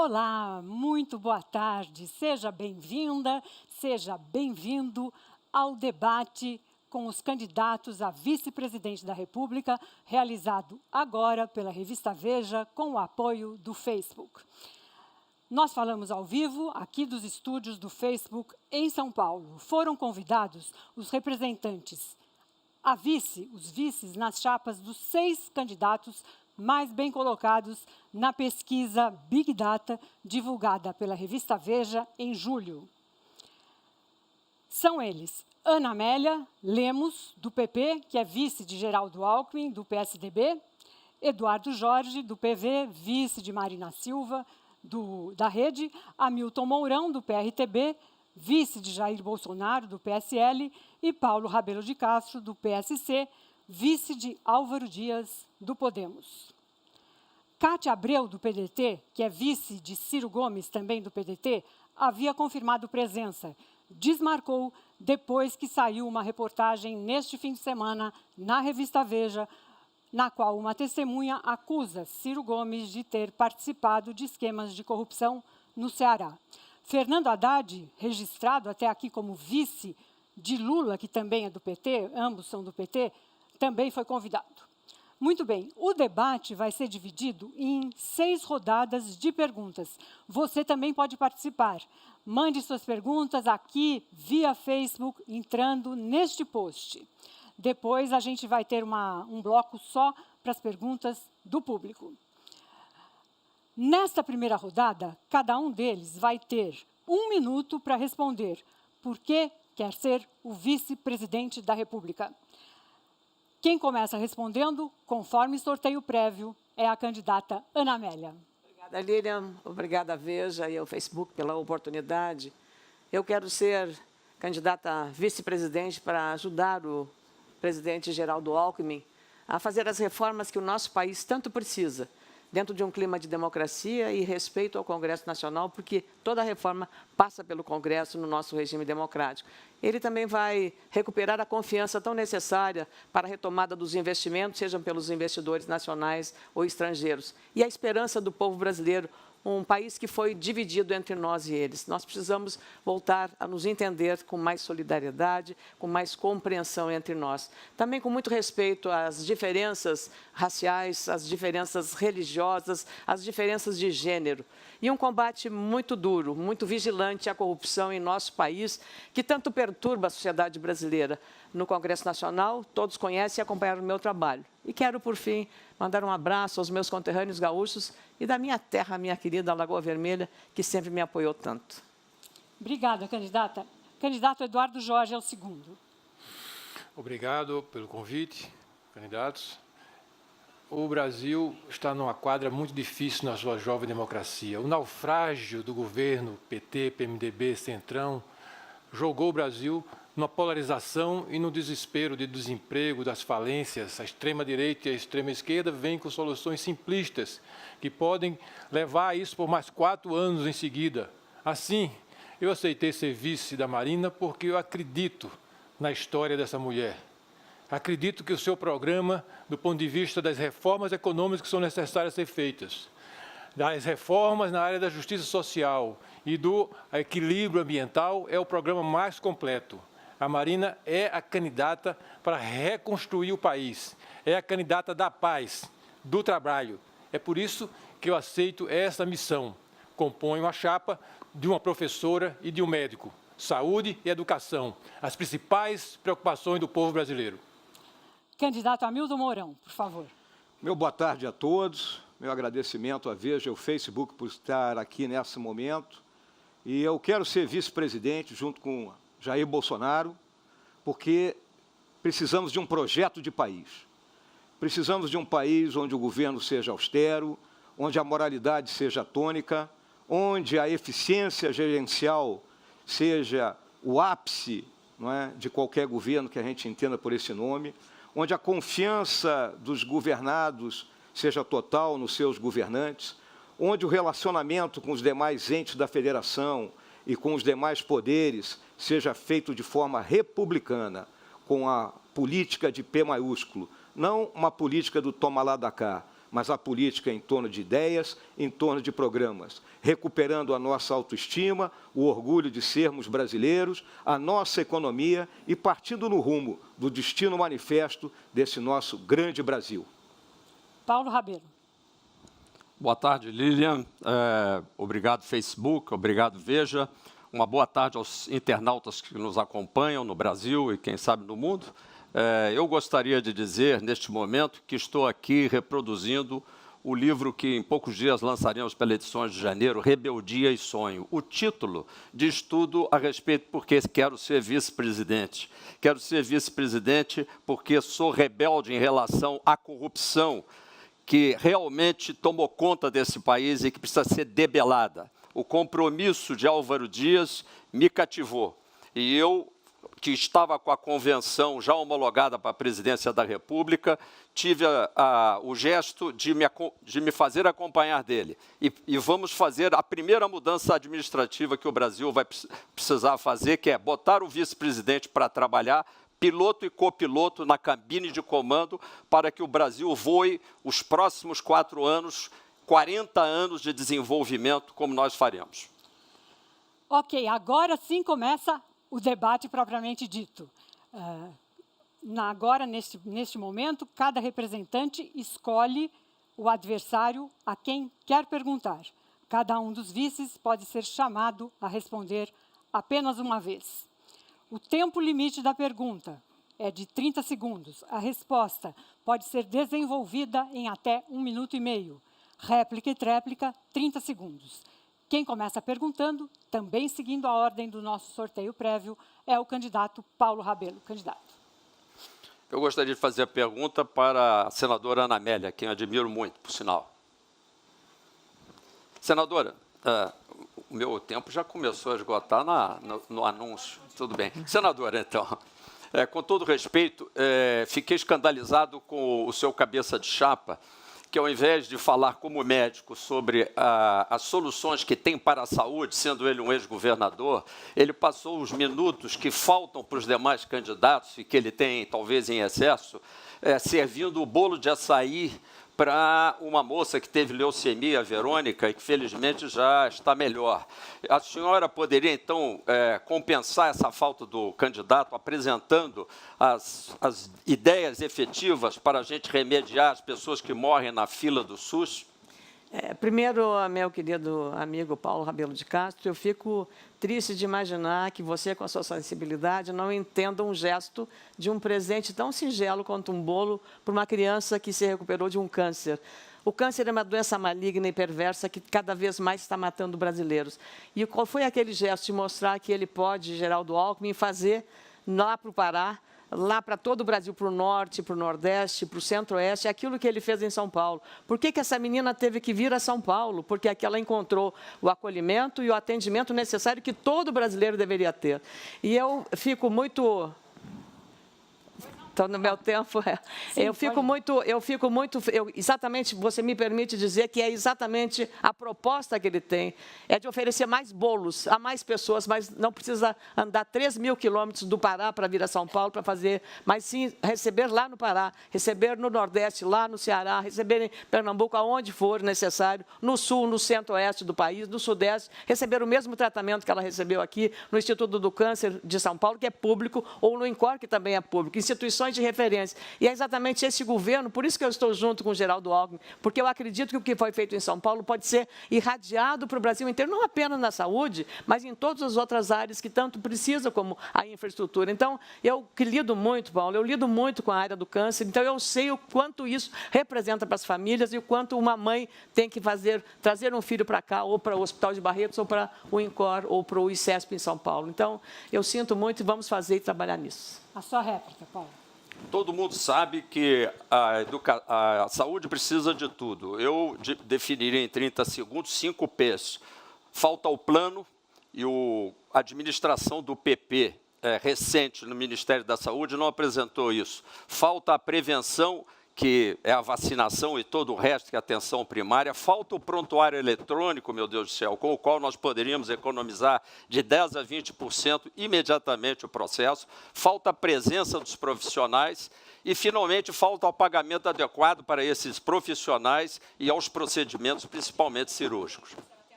Olá, muito boa tarde. Seja bem-vinda, seja bem-vindo ao debate com os candidatos a vice-presidente da República, realizado agora pela revista Veja, com o apoio do Facebook. Nós falamos ao vivo, aqui dos estúdios do Facebook, em São Paulo. Foram convidados os representantes os vices nas chapas dos 6 candidatos mais bem colocados na pesquisa Big Data, divulgada pela revista Veja em julho. São eles Ana Amélia Lemos, do PP, que é vice de Geraldo Alckmin, do PSDB, Eduardo Jorge, do PV, vice de Marina Silva, da Rede, Hamilton Mourão, do PRTB, vice de Jair Bolsonaro, do PSL, e Paulo Rabelo de Castro, do PSC, vice de Álvaro Dias, do Podemos. Cátia Abreu, do PDT, que é vice de Ciro Gomes, também do PDT, havia confirmado presença. Desmarcou depois que saiu uma reportagem neste fim de semana na revista Veja, na qual uma testemunha acusa Ciro Gomes de ter participado de esquemas de corrupção no Ceará. Fernando Haddad, registrado até aqui como vice de Lula, que também é do PT, ambos são do PT, também foi convidado. Muito bem, o debate vai ser dividido em 6 rodadas de perguntas. Você também pode participar. Mande suas perguntas aqui via Facebook, entrando neste post. Depois a gente vai ter um bloco só para as perguntas do público. Nesta primeira rodada, cada um deles vai ter 1 minuto para responder por que quer ser o vice-presidente da República. Quem começa respondendo, conforme sorteio prévio, é a candidata Ana Amélia. Obrigada, Lilian. Obrigada, Veja e ao Facebook pela oportunidade. Eu quero ser candidata a vice-presidente para ajudar o presidente Geraldo Alckmin a fazer as reformas que o nosso país tanto precisa, dentro de um clima de democracia e respeito ao Congresso Nacional, porque toda reforma passa pelo Congresso no nosso regime democrático. Ele também vai recuperar a confiança tão necessária para a retomada dos investimentos, sejam pelos investidores nacionais ou estrangeiros. E a esperança do povo brasileiro, um país que foi dividido entre nós e eles. Nós precisamos voltar a nos entender com mais solidariedade, com mais compreensão entre nós. Também com muito respeito às diferenças raciais, às diferenças religiosas, às diferenças de gênero. E um combate muito duro, muito vigilante à corrupção em nosso país, que tanto perturba a sociedade brasileira. No Congresso Nacional, todos conhecem e acompanharam o meu trabalho. E quero, por fim, mandar um abraço aos meus conterrâneos gaúchos e da minha terra, minha querida Lagoa Vermelha, que sempre me apoiou tanto. Obrigada, candidata. Candidato Eduardo Jorge é o segundo. Obrigado pelo convite, candidatos. O Brasil está numa quadra muito difícil na sua jovem democracia. O naufrágio do governo PT, PMDB, Centrão, jogou o Brasil numa polarização e no desespero de desemprego, das falências. A extrema-direita e a extrema-esquerda vêm com soluções simplistas que podem levar a isso por mais 4 anos em seguida. Assim, eu aceitei ser vice da Marina porque eu acredito na história dessa mulher. Acredito que o seu programa, do ponto de vista das reformas econômicas que são necessárias ser feitas, das reformas na área da justiça social e do equilíbrio ambiental, é o programa mais completo. A Marina é a candidata para reconstruir o país, é a candidata da paz, do trabalho. É por isso que eu aceito essa missão. Componho a chapa de uma professora e de um médico. Saúde e educação, as principais preocupações do povo brasileiro. Candidato Hamilton Mourão, por favor. Meu boa tarde a todos. Meu agradecimento à Veja e ao Facebook por estar aqui nesse momento. E eu quero ser vice-presidente junto com Jair Bolsonaro, porque precisamos de um projeto de país. Precisamos de um país onde o governo seja austero, onde a moralidade seja tônica, onde a eficiência gerencial seja o ápice, não é, de qualquer governo que a gente entenda por esse nome, onde a confiança dos governados seja total nos seus governantes, onde o relacionamento com os demais entes da federação e com os demais poderes seja feito de forma republicana, com a política de P maiúsculo, não uma política do toma lá da cá, mas a política é em torno de ideias, em torno de programas, recuperando a nossa autoestima, o orgulho de sermos brasileiros, a nossa economia e partindo no rumo do destino manifesto desse nosso grande Brasil. Paulo Rabelo. Boa tarde, Lilian. Obrigado, Facebook. Obrigado, Veja. Uma boa tarde aos internautas que nos acompanham no Brasil e, quem sabe, no mundo. Eu gostaria de dizer, neste momento, que estou aqui reproduzindo o livro que em poucos dias lançaremos pela Edições de Janeiro, Rebeldia e Sonho. O título diz tudo a respeito porque quero ser vice-presidente. Quero ser vice-presidente porque sou rebelde em relação à corrupção que realmente tomou conta desse país e que precisa ser debelada. O compromisso de Álvaro Dias me cativou. E eu, que estava com a convenção já homologada para a presidência da República, tive o gesto de me fazer acompanhar dele. E vamos fazer a primeira mudança administrativa que o Brasil vai precisar fazer, que é botar o vice-presidente para trabalhar, piloto e copiloto na cabine de comando, para que o Brasil voe os próximos 4 anos, 40 anos de desenvolvimento, como nós faremos. Ok, agora sim começa o debate propriamente dito. Agora, neste momento, cada representante escolhe o adversário a quem quer perguntar. Cada um dos vices pode ser chamado a responder apenas uma vez. O tempo limite da pergunta é de 30 segundos. A resposta pode ser desenvolvida em até 1 minuto e meio. Réplica e tréplica, 30 segundos. Quem começa perguntando, também seguindo a ordem do nosso sorteio prévio, é o candidato Paulo Rabelo. Candidato. Eu gostaria de fazer a pergunta para a senadora Ana Amélia, quem admiro muito, por sinal. Senadora, o meu tempo já começou a esgotar no anúncio. Tudo bem. Senadora, então, com todo respeito, fiquei escandalizado com o seu cabeça de chapa, que ao invés de falar como médico sobre as soluções que tem para a saúde, sendo ele um ex-governador, ele passou os minutos que faltam para os demais candidatos, e que ele tem talvez em excesso, servindo o bolo de açaí para uma moça que teve leucemia, a Verônica, e que felizmente já está melhor. A senhora poderia, então, compensar essa falta do candidato, apresentando as ideias efetivas para a gente remediar as pessoas que morrem na fila do SUS? Primeiro, meu querido amigo Paulo Rabelo de Castro, eu fico triste de imaginar que você, com a sua sensibilidade, não entenda um gesto de um presente tão singelo quanto um bolo para uma criança que se recuperou de um câncer. O câncer é uma doença maligna e perversa que cada vez mais está matando brasileiros. E qual foi aquele gesto de mostrar que ele pode, Geraldo Alckmin, fazer lá para o Pará, lá para todo o Brasil, para o norte, para o nordeste, para o centro-oeste, aquilo que ele fez em São Paulo. Por que essa menina teve que vir a São Paulo? Porque aqui ela encontrou o acolhimento e o atendimento necessário que todo brasileiro deveria ter. E eu fico muito... Então, no meu tempo, exatamente, você me permite dizer que é exatamente a proposta que ele tem, é de oferecer mais bolos a mais pessoas, mas não precisa andar 3.000 quilômetros do Pará para vir a São Paulo para fazer, mas sim receber lá no Pará, receber no Nordeste, lá no Ceará, receber em Pernambuco, aonde for necessário, no Sul, no Centro-Oeste do país, no Sudeste, receber o mesmo tratamento que ela recebeu aqui no Instituto do Câncer de São Paulo, que é público, ou no INCOR, que também é público, instituições de referência. E é exatamente esse governo, por isso que eu estou junto com o Geraldo Alckmin, porque eu acredito que o que foi feito em São Paulo pode ser irradiado para o Brasil inteiro, não apenas na saúde, mas em todas as outras áreas que tanto precisa, como a infraestrutura. Então, eu que lido muito, Paulo, eu lido muito com a área do câncer, então eu sei o quanto isso representa para as famílias e o quanto uma mãe tem que trazer um filho para cá, ou para o Hospital de Barretos, ou para o INCOR, ou para o ICESP em São Paulo. Então, eu sinto muito e vamos fazer e trabalhar nisso. A sua réplica, Paulo. Todo mundo sabe que a saúde precisa de tudo. Eu definiria em 30 segundos 5 P's. Falta o plano e a administração do PP recente no Ministério da Saúde não apresentou isso. Falta a prevenção, que é a vacinação e todo o resto, que é a atenção primária. Falta o prontuário eletrônico, meu Deus do céu, com o qual nós poderíamos economizar de 10% a 20% imediatamente o processo. Falta a presença dos profissionais e, finalmente, falta o pagamento adequado para esses profissionais e aos procedimentos, principalmente cirúrgicos.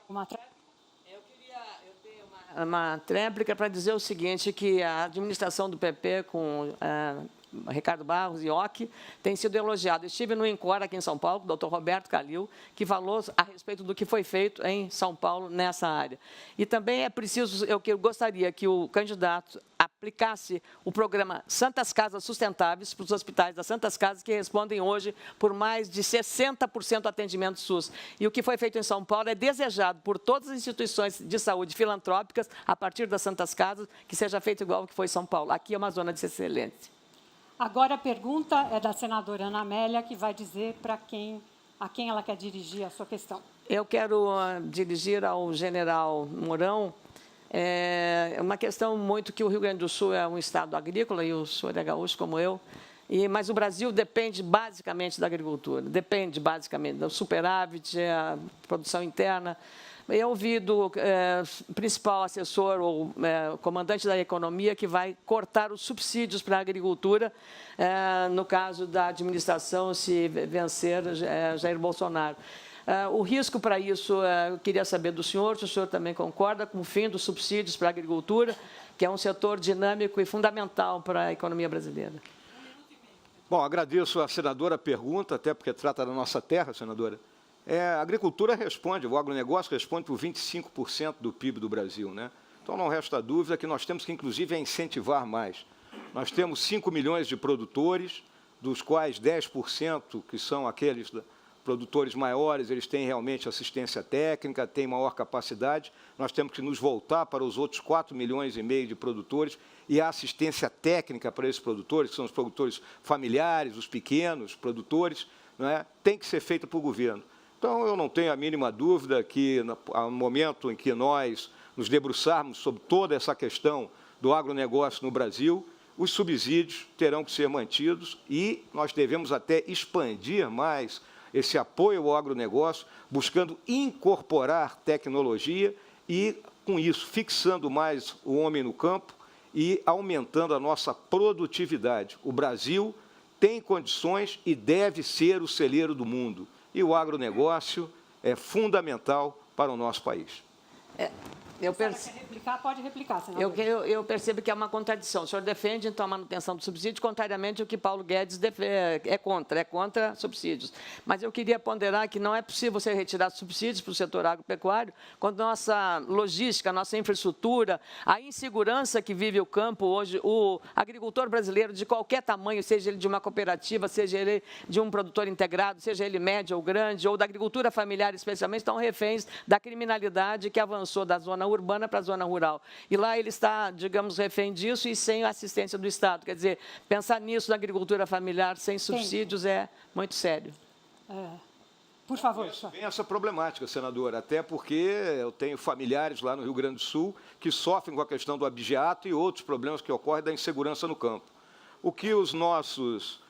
Uma tréplica? Uma tréplica para dizer o seguinte, que a administração do PP com Ricardo Barros e Occhi tem sido elogiada. Estive no Incor aqui em São Paulo, com o Dr. Roberto Calil, que falou a respeito do que foi feito em São Paulo nessa área. E também é preciso, eu gostaria que o candidato aplicasse o programa Santas Casas Sustentáveis para os hospitais das Santas Casas, que respondem hoje por mais de 60% do atendimento SUS. E o que foi feito em São Paulo é desejado por todas as instituições de saúde filantrópicas, a partir das Santas Casas, que seja feito igual ao que foi em São Paulo. Aqui é uma zona de excelência. Agora a pergunta é da senadora Ana Amélia, que vai dizer a quem ela quer dirigir a sua questão. Eu quero dirigir ao general Mourão uma questão muito que o Rio Grande do Sul é um estado agrícola, e o senhor é gaúcho como eu, mas o Brasil depende basicamente da agricultura, depende basicamente do superávit, a produção interna. Eu ouvi do principal assessor, ou comandante da economia, que vai cortar os subsídios para a agricultura, no caso da administração, se vencer Jair Bolsonaro. O risco para isso, eu queria saber do senhor, se o senhor também concorda com o fim dos subsídios para a agricultura, que é um setor dinâmico e fundamental para a economia brasileira. Bom, agradeço à senadora a pergunta, até porque trata da nossa terra, senadora. A agricultura responde, o agronegócio responde por 25% do PIB do Brasil, né? Então, não resta dúvida que nós temos que, inclusive, incentivar mais. Nós temos 5 milhões de produtores, dos quais 10%, que são aqueles produtores maiores, eles têm realmente assistência técnica, têm maior capacidade. Nós temos que nos voltar para os outros 4,5 milhões de produtores e a assistência técnica para esses produtores, que são os produtores familiares, os pequenos produtores, não é? Tem que ser feita por governo. Então, eu não tenho a mínima dúvida que, no momento em que nós nos debruçarmos sobre toda essa questão do agronegócio no Brasil, os subsídios terão que ser mantidos e nós devemos até expandir mais esse apoio ao agronegócio, buscando incorporar tecnologia e, com isso, fixando mais o homem no campo e aumentando a nossa produtividade. O Brasil tem condições e deve ser o celeiro do mundo. E o agronegócio é fundamental para o nosso país. Se quer replicar, pode replicar, senador. Eu percebo que é uma contradição. O senhor defende, então, a manutenção do subsídio, contrariamente ao que Paulo Guedes é contra subsídios. Mas eu queria ponderar que não é possível você retirar subsídios para o setor agropecuário quando nossa logística, nossa infraestrutura, a insegurança que vive o campo hoje, o agricultor brasileiro de qualquer tamanho, seja ele de uma cooperativa, seja ele de um produtor integrado, seja ele médio ou grande, ou da agricultura familiar especialmente, estão reféns da criminalidade que avançou da zona urbana para a zona rural. E lá ele está, digamos, refém disso e sem a assistência do Estado. Quer dizer, pensar nisso na agricultura familiar sem subsídios é muito sério. Por favor. Tem essa problemática, senadora, até porque eu tenho familiares lá no Rio Grande do Sul que sofrem com a questão do abigeato e outros problemas que ocorrem da insegurança no campo. O que os nossos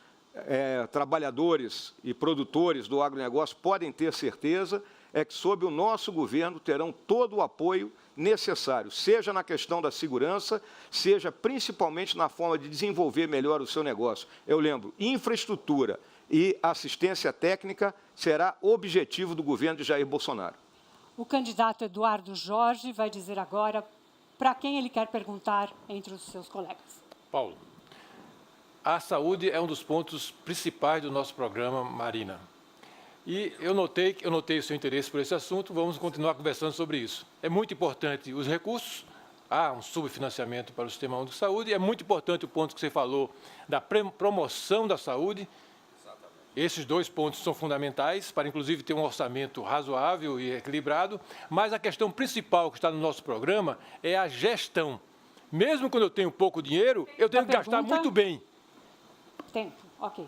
trabalhadores e produtores do agronegócio podem ter certeza é que, sob o nosso governo, terão todo o apoio necessário, seja na questão da segurança, seja principalmente na forma de desenvolver melhor o seu negócio. Eu lembro, infraestrutura e assistência técnica será objetivo do governo de Jair Bolsonaro. O candidato Eduardo Jorge vai dizer agora para quem ele quer perguntar entre os seus colegas. Paulo, a saúde é um dos pontos principais do nosso programa, Marina. E eu notei o seu interesse por esse assunto, vamos continuar conversando sobre isso. É muito importante os recursos, há um subfinanciamento para o Sistema Único de Saúde, é muito importante o ponto que você falou da promoção da saúde. Exatamente. Esses dois pontos são fundamentais para, inclusive, ter um orçamento razoável e equilibrado, mas a questão principal que está no nosso programa é a gestão. Mesmo quando eu tenho pouco dinheiro, eu tenho que gastar muito bem. Tempo, ok.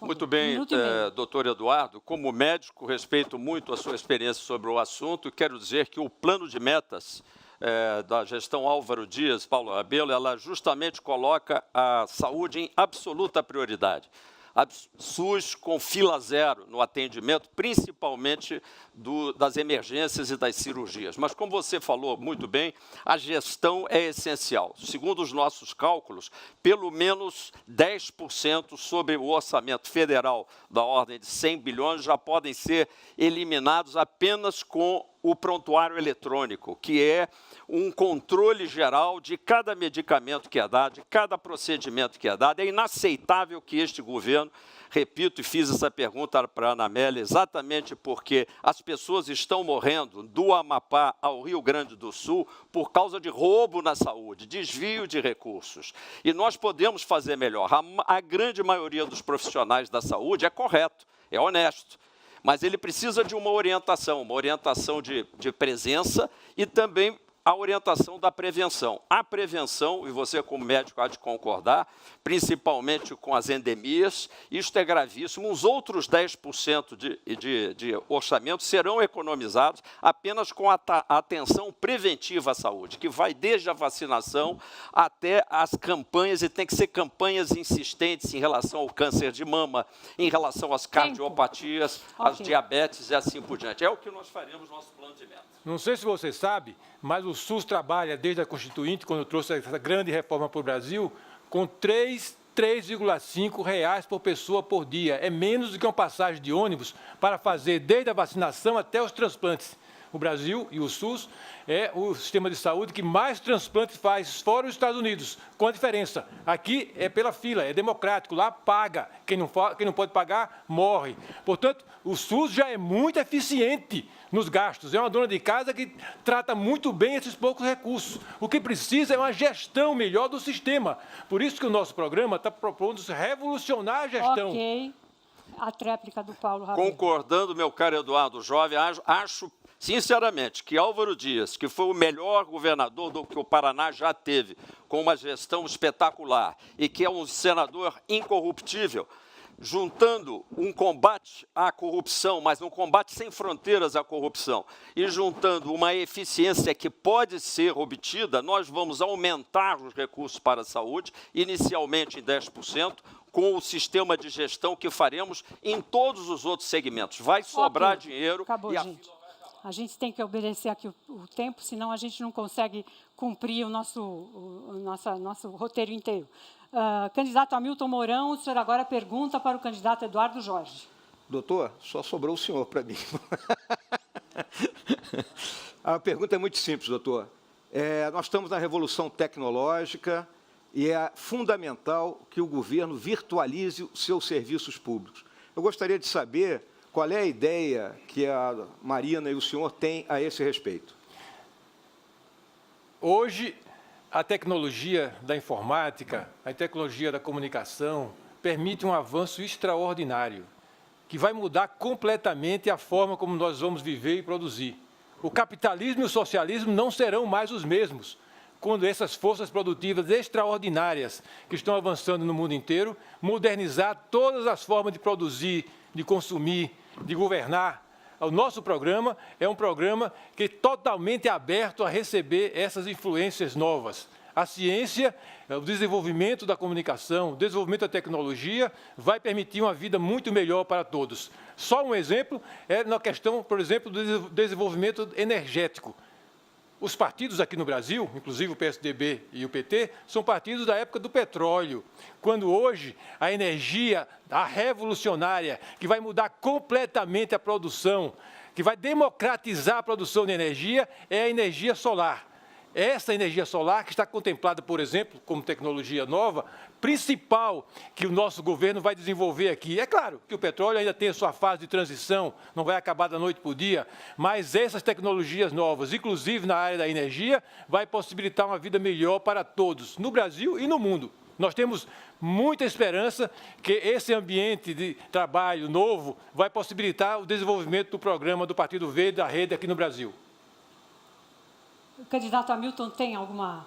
Muito bem, doutor Eduardo. Como médico, respeito muito a sua experiência sobre o assunto e quero dizer que o plano de metas da gestão Álvaro Dias, Paulo Rabelo, ela justamente coloca a saúde em absoluta prioridade. SUS com fila zero no atendimento, principalmente das emergências e das cirurgias. Mas, como você falou muito bem, a gestão é essencial. Segundo os nossos cálculos, pelo menos 10% sobre o orçamento federal da ordem de 100 bilhões já podem ser eliminados apenas com o prontuário eletrônico, que é um controle geral de cada medicamento que é dado, de cada procedimento que é dado. É inaceitável que este governo, repito, e fiz essa pergunta para a Ana Amélia, exatamente porque as pessoas estão morrendo do Amapá ao Rio Grande do Sul por causa de roubo na saúde, desvio de recursos. E nós podemos fazer melhor. A grande maioria dos profissionais da saúde é correto, é honesto, mas ele precisa de uma orientação de presença e também a orientação da prevenção. A prevenção, e você como médico há de concordar, principalmente com as endemias, isto é gravíssimo. Os outros 10% de orçamento serão economizados apenas com a atenção preventiva à saúde, que vai desde a vacinação até as campanhas, e tem que ser campanhas insistentes em relação ao câncer de mama, em relação às cardiopatias, às diabetes e assim por diante. É o que nós faremos no nosso plano de meta. Não sei se você sabe, mas o SUS trabalha desde a Constituinte, quando trouxe essa grande reforma para o Brasil, com R$ 3,5 por pessoa por dia. É menos do que uma passagem de ônibus para fazer desde a vacinação até os transplantes. O Brasil e o SUS é o sistema de saúde que mais transplantes faz, fora os Estados Unidos, com a diferença. Aqui é pela fila, é democrático, lá paga. Quem não pode pagar, morre. Portanto, o SUS já é muito eficiente nos gastos. É uma dona de casa que trata muito bem esses poucos recursos. O que precisa é uma gestão melhor do sistema. Por isso que o nosso programa está propondo revolucionar a gestão. Ok. A tréplica do Paulo Rabelo. Concordando, meu caro Eduardo Jovem, acho sinceramente que Álvaro Dias, que foi o melhor governador do que o Paraná já teve, com uma gestão espetacular, e que é um senador incorruptível, juntando um combate à corrupção, mas um combate sem fronteiras à corrupção, e juntando uma eficiência que pode ser obtida, nós vamos aumentar os recursos para a saúde, inicialmente em 10%, com o sistema de gestão que faremos em todos os outros segmentos. Vai sobrar dinheiro. Acabou, gente. A gente tem que obedecer aqui o tempo, senão a gente não consegue cumprir o nosso roteiro inteiro. Candidato Hamilton Mourão, o senhor agora pergunta para o candidato Eduardo Jorge. Doutor, só sobrou o senhor para mim. A pergunta é muito simples, doutor. Nós estamos na revolução tecnológica e é fundamental que o governo virtualize os seus serviços públicos. Eu gostaria de saber qual é a ideia que a Marina e o senhor têm a esse respeito. Hoje, a tecnologia da informática, a tecnologia da comunicação, permite um avanço extraordinário, que vai mudar completamente a forma como nós vamos viver e produzir. O capitalismo e o socialismo não serão mais os mesmos, quando essas forças produtivas extraordinárias que estão avançando no mundo inteiro, modernizar todas as formas de produzir, de consumir, de governar. O nosso programa é um programa que é totalmente aberto a receber essas influências novas. A ciência, o desenvolvimento da comunicação, o desenvolvimento da tecnologia vai permitir uma vida muito melhor para todos. Só um exemplo é na questão, por exemplo, do desenvolvimento energético. Os partidos aqui no Brasil, inclusive o PSDB e o PT, são partidos da época do petróleo, quando hoje a energia, a revolucionária, que vai mudar completamente a produção, que vai democratizar a produção de energia, é a energia solar. Essa energia solar, que está contemplada, por exemplo, como tecnologia nova, principal que o nosso governo vai desenvolver aqui. É claro que o petróleo ainda tem a sua fase de transição, não vai acabar da noite para o dia, mas essas tecnologias novas, inclusive na área da energia, vai possibilitar uma vida melhor para todos, no Brasil e no mundo. Nós temos muita esperança que esse ambiente de trabalho novo vai possibilitar o desenvolvimento do programa do Partido Verde da Rede aqui no Brasil. O candidato Hamilton tem alguma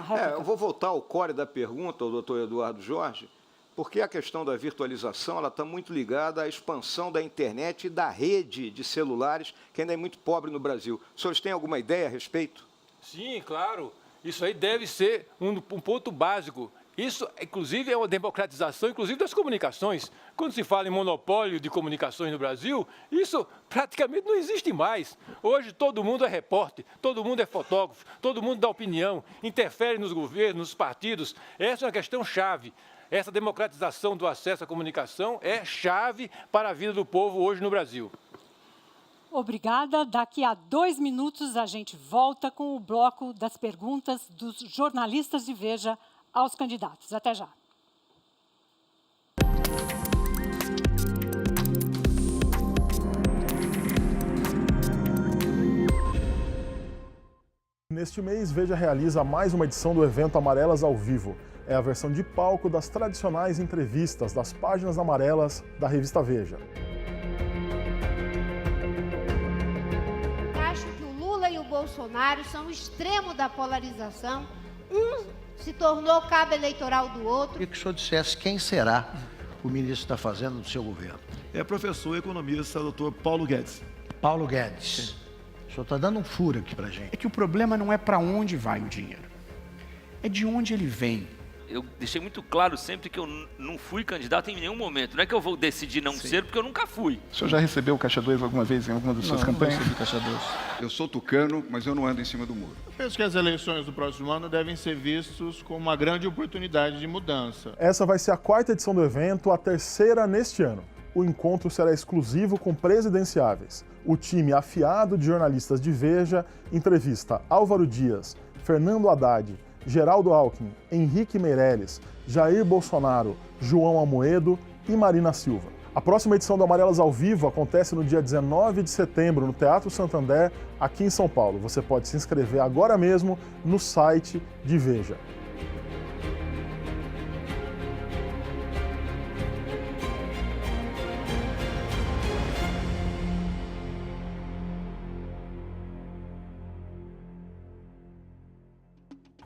réplica? Eu vou voltar ao core da pergunta, ao doutor Eduardo Jorge, porque a questão da virtualização ela está muito ligada à expansão da internet e da rede de celulares, que ainda é muito pobre no Brasil. Os senhores têm alguma ideia a respeito? Sim, claro. Isso aí deve ser um ponto básico. Isso, inclusive, é uma democratização, inclusive, das comunicações. Quando se fala em monopólio de comunicações no Brasil, isso praticamente não existe mais. Hoje, todo mundo é repórter, todo mundo é fotógrafo, todo mundo dá opinião, interfere nos governos, nos partidos. Essa é uma questão chave. Essa democratização do acesso à comunicação é chave para a vida do povo hoje no Brasil. Obrigada. Daqui a 2 minutos, a gente volta com o bloco das perguntas dos jornalistas de Veja aos candidatos. Até já. Neste mês, Veja realiza mais uma edição do evento Amarelas ao Vivo. É a versão de palco das tradicionais entrevistas das páginas amarelas da revista Veja. Acho que o Lula e o Bolsonaro são o extremo da polarização. Um se tornou cabo eleitoral do outro. Queria que o senhor dissesse quem será o ministro está fazendo no seu governo. É professor economista, doutor Paulo Guedes. Paulo Guedes. O senhor está dando um furo aqui pra gente. É que o problema não é para onde vai o dinheiro, é de onde ele vem. Eu deixei muito claro sempre que eu não fui candidato em nenhum momento. Não é que eu vou decidir não ser, porque eu nunca fui. O senhor já recebeu o Caixa 2 alguma vez em alguma das suas campanhas? Não recebi Caixa 2. Eu sou tucano, mas eu não ando em cima do muro. Eu penso que as eleições do próximo ano devem ser vistas como uma grande oportunidade de mudança. Essa vai ser a 4ª edição do evento, a 3ª neste ano. O encontro será exclusivo com presidenciáveis. O time afiado de jornalistas de Veja entrevista Álvaro Dias, Fernando Haddad, Geraldo Alckmin, Henrique Meirelles, Jair Bolsonaro, João Amoedo e Marina Silva. A próxima edição do Amarelas ao Vivo acontece no dia 19 de setembro no Teatro Santander, aqui em São Paulo. Você pode se inscrever agora mesmo no site de Veja.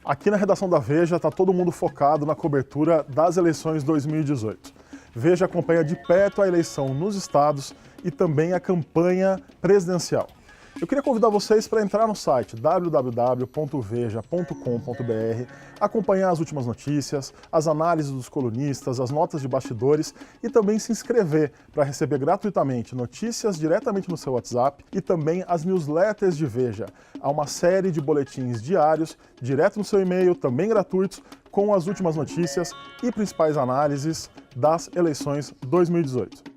Aqui na redação da Veja está todo mundo focado na cobertura das eleições 2018. Veja acompanha de perto a eleição nos estados e também a campanha presidencial. Eu queria convidar vocês para entrar no site www.veja.com.br, acompanhar as últimas notícias, as análises dos colunistas, as notas de bastidores e também se inscrever para receber gratuitamente notícias diretamente no seu WhatsApp e também as newsletters de Veja. Há uma série de boletins diários, direto no seu e-mail, também gratuitos, com as últimas notícias e principais análises das eleições 2018.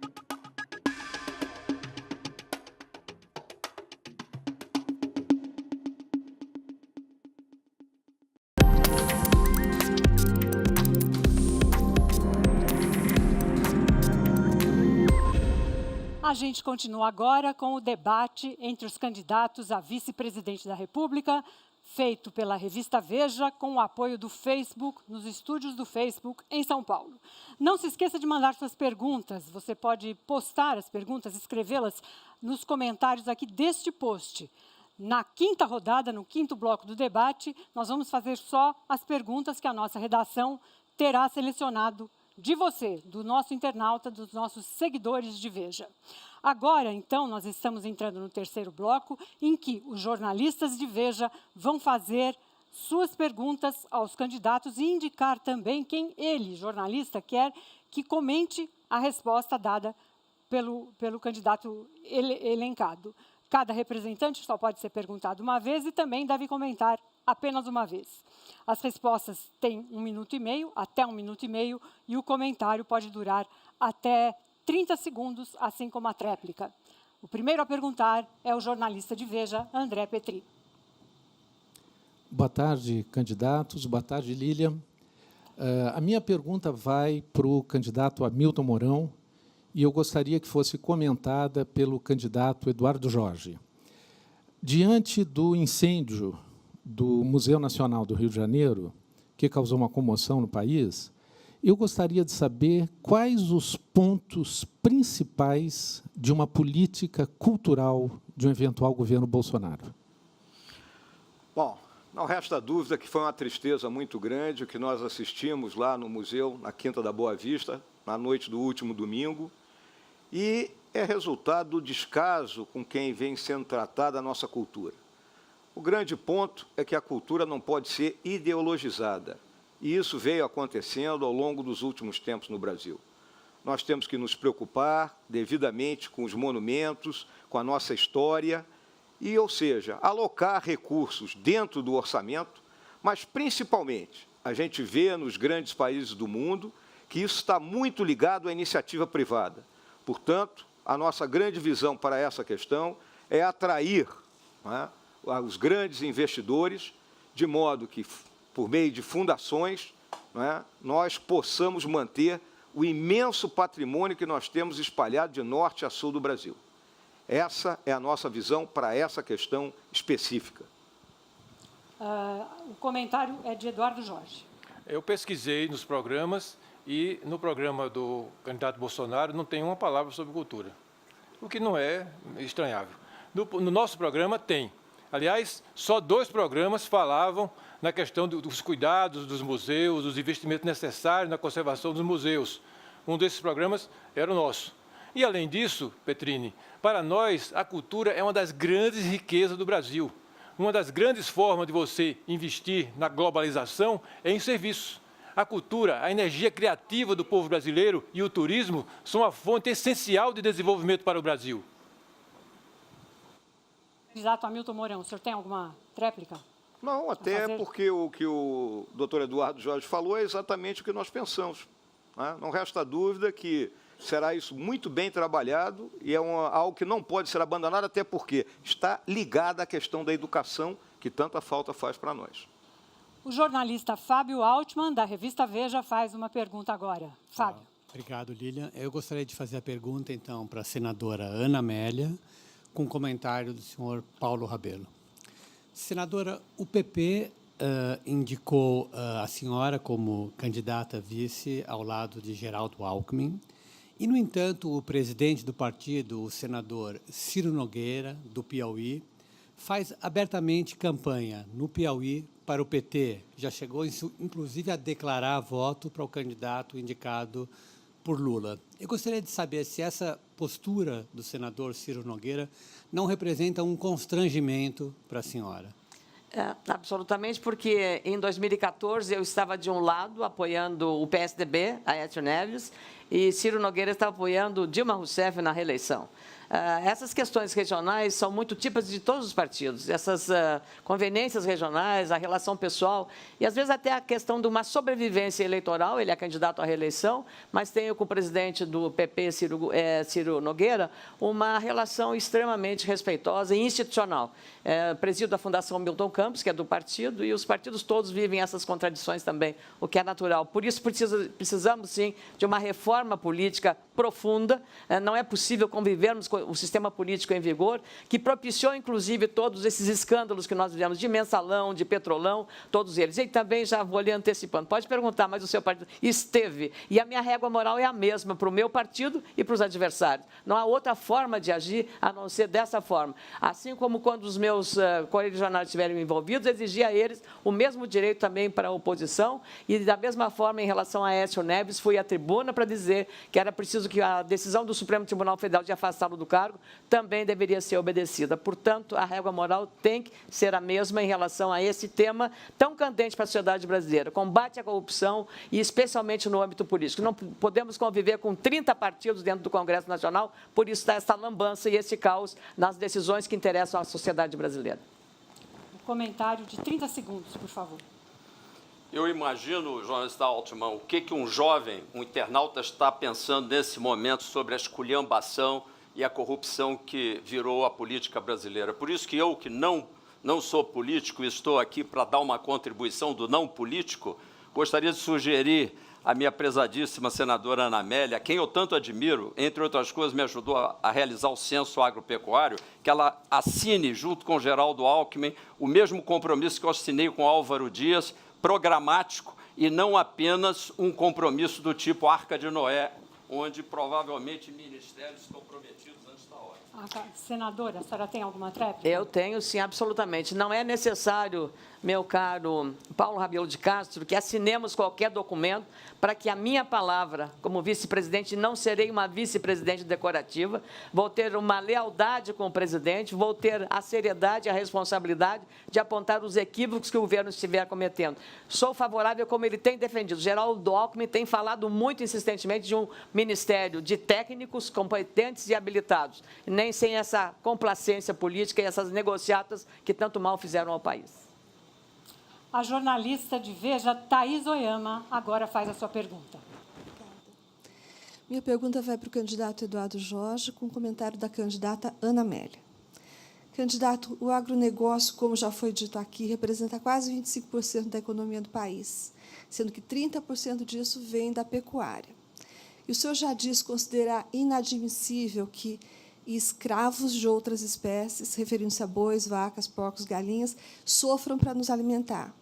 A gente continua agora com o debate entre os candidatos a vice-presidente da República, feito pela revista Veja, com o apoio do Facebook, nos estúdios do Facebook, em São Paulo. Não se esqueça de mandar suas perguntas. Você pode postar as perguntas, escrevê-las nos comentários aqui deste post. Na 5ª rodada, no 5º bloco do debate, nós vamos fazer só as perguntas que a nossa redação terá selecionado de você, do nosso internauta, dos nossos seguidores de Veja. Agora, então, nós estamos entrando no 3º bloco, em que os jornalistas de Veja vão fazer suas perguntas aos candidatos e indicar também quem ele, jornalista, quer que comente a resposta dada pelo candidato elencado. Cada representante só pode ser perguntado uma vez e também deve comentar apenas uma vez. As respostas têm 1 minuto e meio, até 1 minuto e meio, e o comentário pode durar até 30 segundos, assim como a tréplica. O primeiro a perguntar é o jornalista de Veja, André Petri. Boa tarde, candidatos. Boa tarde, Lilian. A minha pergunta vai para o candidato Hamilton Mourão e eu gostaria que fosse comentada pelo candidato Eduardo Jorge. Diante do incêndio do Museu Nacional do Rio de Janeiro, que causou uma comoção no país, eu gostaria de saber quais os pontos principais de uma política cultural de um eventual governo Bolsonaro. Bom, não resta dúvida que foi uma tristeza muito grande o que nós assistimos lá no museu, na Quinta da Boa Vista, na noite do último domingo, e é resultado do descaso com quem vem sendo tratada a nossa cultura. O grande ponto é que a cultura não pode ser ideologizada. E isso veio acontecendo ao longo dos últimos tempos no Brasil. Nós temos que nos preocupar devidamente com os monumentos, com a nossa história, e, ou seja, alocar recursos dentro do orçamento, mas, principalmente, a gente vê nos grandes países do mundo que isso está muito ligado à iniciativa privada. Portanto, a nossa grande visão para essa questão é atrair, não é, os grandes investidores, de modo que, por meio de fundações, não é, nós possamos manter o imenso patrimônio que nós temos espalhado de norte a sul do Brasil. Essa é a nossa visão para essa questão específica. O comentário é de Eduardo Jorge. Eu pesquisei nos programas e no programa do candidato Bolsonaro não tem uma palavra sobre cultura, o que não é estranhável. No nosso programa tem. Aliás, só 2 programas falavam na questão dos cuidados dos museus, dos investimentos necessários na conservação dos museus. Um desses programas era o nosso. E, além disso, Petrini, para nós, a cultura é uma das grandes riquezas do Brasil. Uma das grandes formas de você investir na globalização é em serviços. A cultura, a energia criativa do povo brasileiro e o turismo são a fonte essencial de desenvolvimento para o Brasil. Candidato Hamilton Mourão, o senhor tem alguma tréplica? Não, até porque o que o doutor Eduardo Jorge falou é exatamente o que nós pensamos. Né? Não resta dúvida que será isso muito bem trabalhado e é algo que não pode ser abandonado, até porque está ligado à questão da educação, que tanta falta faz para nós. O jornalista Fábio Altman, da revista Veja, faz uma pergunta agora. Fábio. Obrigado, Lilian. Eu gostaria de fazer a pergunta, então, para a senadora Ana Amélia, com comentário do senhor Paulo Rabelo. Senadora, o PP indicou a senhora como candidata vice ao lado de Geraldo Alckmin. E, no entanto, o presidente do partido, o senador Ciro Nogueira, do Piauí, faz abertamente campanha no Piauí para o PT. Já chegou, inclusive, a declarar voto para o candidato indicado por Lula. Eu gostaria de saber se essa postura do senador Ciro Nogueira não representa um constrangimento para a senhora. Absolutamente, porque em 2014 eu estava de um lado apoiando o PSDB, Aécio Neves, e Ciro Nogueira estava apoiando Dilma Rousseff na reeleição. Essas questões regionais são muito típicas de todos os partidos, essas conveniências regionais, a relação pessoal e, às vezes, até a questão de uma sobrevivência eleitoral. Ele é candidato à reeleição, mas tem com o presidente do PP, Ciro Nogueira, uma relação extremamente respeitosa e institucional. Presido a Fundação Milton Campos, que é do partido, e os partidos todos vivem essas contradições também, o que é natural. Por isso, precisamos, sim, de uma reforma política profunda. Não é possível convivermos com o sistema político em vigor, que propiciou, inclusive, todos esses escândalos que nós vivemos, de mensalão, de petrolão, todos eles. E também já vou lhe antecipando. Pode perguntar, mas o seu partido esteve. E a minha régua moral é a mesma para o meu partido e para os adversários. Não há outra forma de agir a não ser dessa forma. Assim como quando os meus correligionários estiverem envolvidos, exigia a eles o mesmo direito também para a oposição. E, da mesma forma, em relação a Aécio Neves, fui à tribuna para dizer que era preciso que a decisão do Supremo Tribunal Federal de afastá-lo do cargo também deveria ser obedecida. Portanto, a régua moral tem que ser a mesma em relação a esse tema tão candente para a sociedade brasileira, combate à corrupção e especialmente no âmbito político. Não podemos conviver com 30 partidos dentro do Congresso Nacional, por isso está essa lambança e esse caos nas decisões que interessam à sociedade brasileira. Um comentário de 30 segundos, por favor. Eu imagino, jornalista Altman, o que um jovem, um internauta, está pensando nesse momento sobre a esculhambação e a corrupção que virou a política brasileira. Por isso que eu, que não sou político e estou aqui para dar uma contribuição do não político, gostaria de sugerir à minha prezadíssima senadora Ana Amélia, a quem eu tanto admiro, entre outras coisas, me ajudou a realizar o censo agropecuário, que ela assine, junto com Geraldo Alckmin, o mesmo compromisso que eu assinei com Álvaro Dias, programático, e não apenas um compromisso do tipo Arca de Noé, onde provavelmente ministérios estão prometidos antes da hora. Senadora, a senhora tem alguma tréplica? Eu tenho, sim, absolutamente. Não é necessário, meu caro Paulo Rabelo de Castro, que assinemos qualquer documento para que a minha palavra, como vice-presidente, não serei uma vice-presidente decorativa, vou ter uma lealdade com o presidente, vou ter a seriedade e a responsabilidade de apontar os equívocos que o governo estiver cometendo. Sou favorável, como ele tem defendido. Geraldo Alckmin tem falado muito insistentemente de um ministério de técnicos competentes e habilitados, nem sem essa complacência política e essas negociatas que tanto mal fizeram ao país. A jornalista de Veja, Thaís Oyama, agora faz a sua pergunta. Minha pergunta vai para o candidato Eduardo Jorge, com um comentário da candidata Ana Amélia. Candidato, o agronegócio, como já foi dito aqui, representa quase 25% da economia do país, sendo que 30% disso vem da pecuária. E o senhor já disse considerar inadmissível que escravos de outras espécies, referindo-se a bois, vacas, porcos, galinhas, sofram para nos alimentar.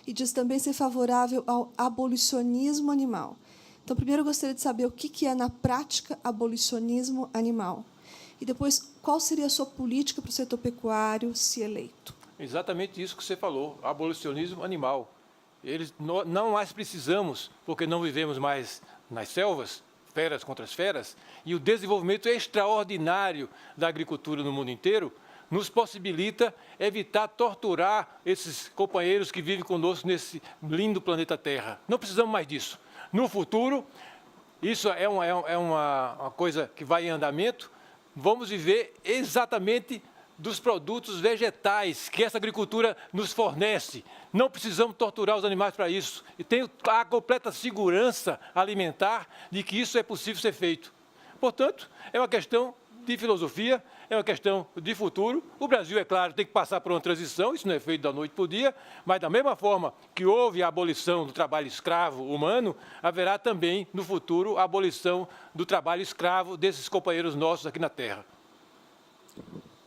E diz também ser favorável ao abolicionismo animal. Então, primeiro, eu gostaria de saber o que é, na prática, abolicionismo animal. E, depois, qual seria a sua política para o setor pecuário, se eleito? Exatamente isso que você falou, abolicionismo animal. Não mais precisamos, porque não vivemos mais nas selvas, feras contra as feras, e o desenvolvimento extraordinário da agricultura no mundo inteiro nos possibilita evitar torturar esses companheiros que vivem conosco nesse lindo planeta Terra. Não precisamos mais disso. No futuro, isso é uma coisa que vai em andamento, vamos viver exatamente dos produtos vegetais que essa agricultura nos fornece. Não precisamos torturar os animais para isso. E tenho a completa segurança alimentar de que isso é possível ser feito. Portanto, é uma questão de filosofia, é uma questão de futuro. O Brasil, é claro, tem que passar por uma transição, isso não é feito da noite para o dia, mas da mesma forma que houve a abolição do trabalho escravo humano, haverá também, no futuro, a abolição do trabalho escravo desses companheiros nossos aqui na Terra.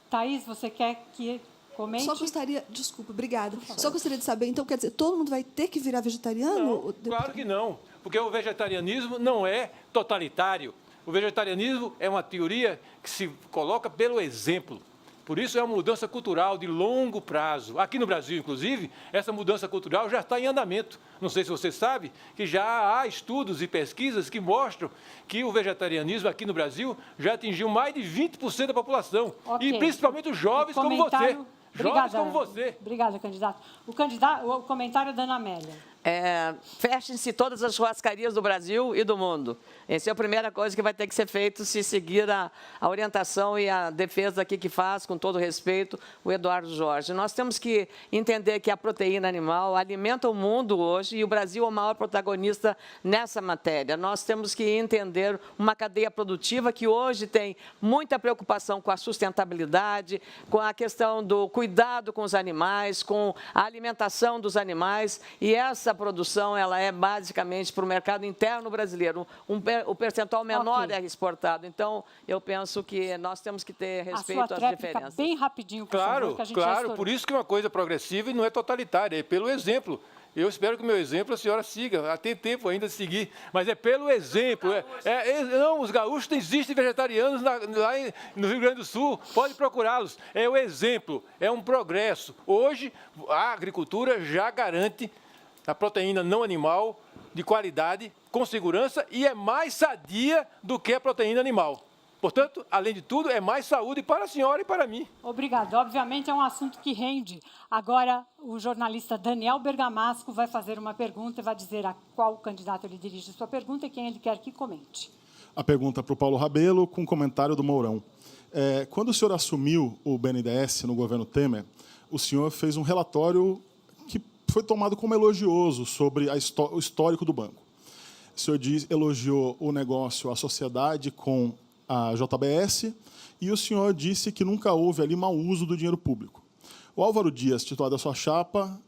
Thaís, você quer que comente? Só gostaria... Desculpa, obrigada. Só gostaria de saber, então, quer dizer, todo mundo vai ter que virar vegetariano? Não, claro que não, porque o vegetarianismo não é totalitário. O vegetarianismo é uma teoria que se coloca pelo exemplo. Por isso é uma mudança cultural de longo prazo. Aqui no Brasil, inclusive, essa mudança cultural já está em andamento. Não sei se você sabe que já há estudos e pesquisas que mostram que o vegetarianismo aqui no Brasil já atingiu mais de 20% da população. Okay. E principalmente os jovens como você. Jovens como você. Obrigada, candidato. O comentário da Ana Amélia. Fechem-se todas as churrascarias do Brasil e do mundo. Essa é a primeira coisa que vai ter que ser feita se seguir a orientação e a defesa aqui que faz, com todo respeito, o Eduardo Jorge. Nós temos que entender que a proteína animal alimenta o mundo hoje e o Brasil é o maior protagonista nessa matéria. Nós temos que entender uma cadeia produtiva que hoje tem muita preocupação com a sustentabilidade, com a questão do cuidado com os animais, com a alimentação dos animais, e essa produção ela é basicamente para o mercado interno brasileiro. O percentual menor é exportado. Então, eu penso que nós temos que ter respeito às diferenças. Bem rapidinho, por favor, que a gente claro. Por isso que é uma coisa progressiva e não é totalitária, é pelo exemplo. Eu espero que o meu exemplo a senhora siga. Tem tempo ainda de seguir, mas é pelo exemplo. Não, os gaúchos existem vegetarianos lá no Rio Grande do Sul, pode procurá-los. É o exemplo, é um progresso. Hoje, a agricultura já garante a proteína não animal de qualidade, com segurança, e é mais sadia do que a proteína animal. Portanto, além de tudo, é mais saúde para a senhora e para mim. Obrigada. Obviamente, é um assunto que rende. Agora, o jornalista Daniel Bergamasco vai fazer uma pergunta e vai dizer a qual candidato ele dirige a sua pergunta e quem ele quer que comente. A pergunta é para o Paulo Rabelo, com comentário do Mourão. Quando o senhor assumiu o BNDES no governo Temer, o senhor fez um relatório que foi tomado como elogioso sobre o histórico do banco. O senhor elogiou o negócio, a sociedade com a JBS, e o senhor disse que nunca houve ali mau uso do dinheiro público. O Álvaro Dias, titular da sua chapa,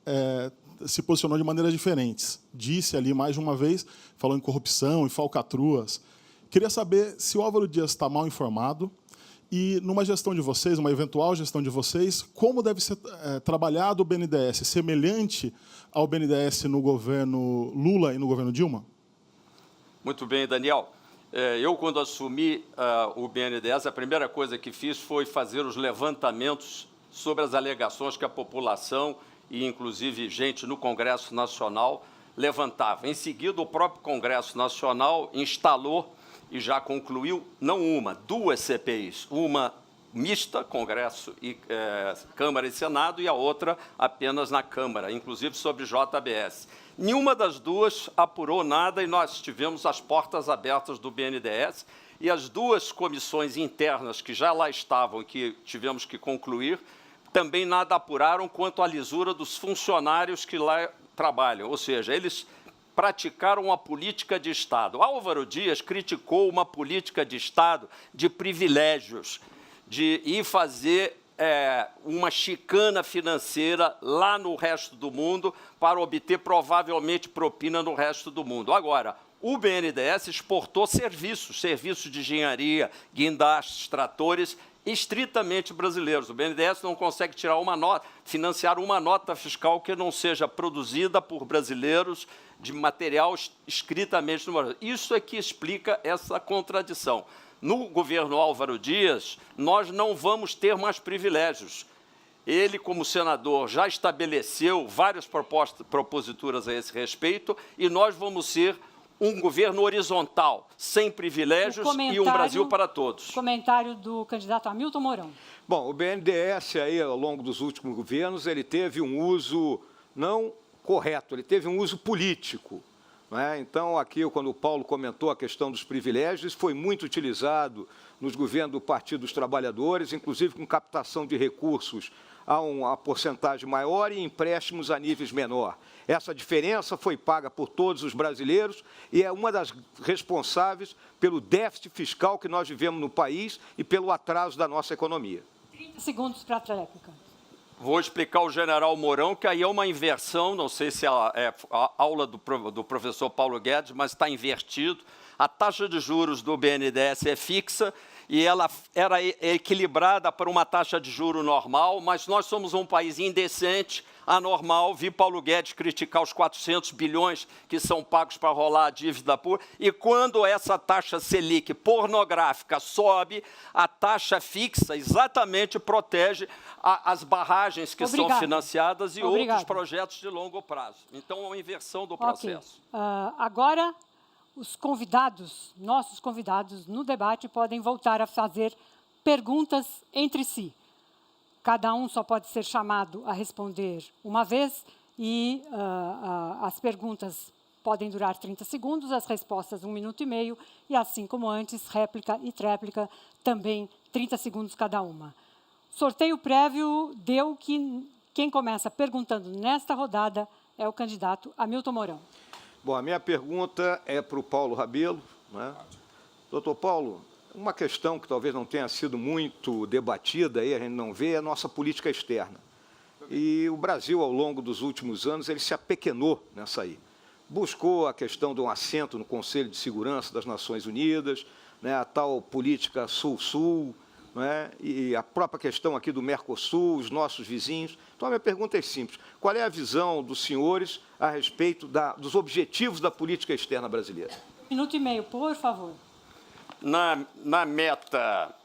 se posicionou de maneiras diferentes. Disse ali, mais de uma vez, falou em corrupção e falcatruas. Queria saber se o Álvaro Dias está mal informado e, numa gestão de vocês, uma eventual gestão de vocês, como deve ser trabalhado o BNDES, semelhante ao BNDES no governo Lula e no governo Dilma? Muito bem, Daniel. Eu, quando assumi o BNDES, a primeira coisa que fiz foi fazer os levantamentos sobre as alegações que a população e, inclusive, gente no Congresso Nacional levantava. Em seguida, o próprio Congresso Nacional instalou e já concluiu, não uma, duas CPIs. Uma mista, Congresso e Câmara e Senado, e a outra apenas na Câmara, inclusive sobre JBS. Nenhuma das duas apurou nada e nós tivemos as portas abertas do BNDES e as duas comissões internas que já lá estavam e que tivemos que concluir, também nada apuraram quanto à lisura dos funcionários que lá trabalham, ou seja, eles praticaram uma política de Estado. Álvaro Dias criticou uma política de Estado de privilégios, de ir fazer uma chicana financeira lá no resto do mundo para obter provavelmente propina no resto do mundo. Agora, o BNDES exportou serviços de engenharia, guindastes, tratores, estritamente brasileiros. O BNDES não consegue tirar financiar uma nota fiscal que não seja produzida por brasileiros de material estritamente no Brasil. Isso é que explica essa contradição. No governo Álvaro Dias, nós não vamos ter mais privilégios. Ele, como senador, já estabeleceu várias proposituras a esse respeito e nós vamos ser um governo horizontal, sem privilégios e um Brasil para todos. Comentário do candidato Hamilton Mourão. Bom, o BNDES, aí, ao longo dos últimos governos, ele teve um uso não correto, ele teve um uso político. Então, aqui, quando o Paulo comentou a questão dos privilégios, foi muito utilizado nos governos do Partido dos Trabalhadores, inclusive com captação de recursos a uma porcentagem maior e empréstimos a níveis menor. Essa diferença foi paga por todos os brasileiros e é uma das responsáveis pelo déficit fiscal que nós vivemos no país e pelo atraso da nossa economia. 30 segundos para a réplica. Vou explicar ao general Mourão que aí é uma inversão, não sei se é a aula do professor Paulo Guedes, mas está invertido. A taxa de juros do BNDES é fixa e ela era equilibrada para uma taxa de juro normal, mas nós somos um país indecente, anormal. Vi Paulo Guedes criticar os 400 bilhões que são pagos para rolar a dívida pura. E quando essa taxa Selic pornográfica sobe, a taxa fixa exatamente protege as barragens que são financiadas e outros projetos de longo prazo. Então, é uma inversão do processo. Agora, os convidados, nossos convidados no debate, podem voltar a fazer perguntas entre si. Cada um só pode ser chamado a responder uma vez e as perguntas podem durar 30 segundos, as respostas 1 minuto e meio e, assim como antes, réplica e tréplica também 30 segundos cada uma. Sorteio prévio deu que quem começa perguntando nesta rodada é o candidato Hamilton Mourão. Bom, a minha pergunta é para o Paulo Rabelo. Doutor Paulo, uma questão que talvez não tenha sido muito debatida, aí a gente não vê, é a nossa política externa. E o Brasil, ao longo dos últimos anos, ele se apequenou nessa aí. Buscou a questão de um assento no Conselho de Segurança das Nações Unidas, a tal política Sul-Sul, e a própria questão aqui do Mercosul, os nossos vizinhos. Então, a minha pergunta é simples. Qual é a visão dos senhores a respeito dos objetivos da política externa brasileira? 1 minuto e meio, por favor. Na meta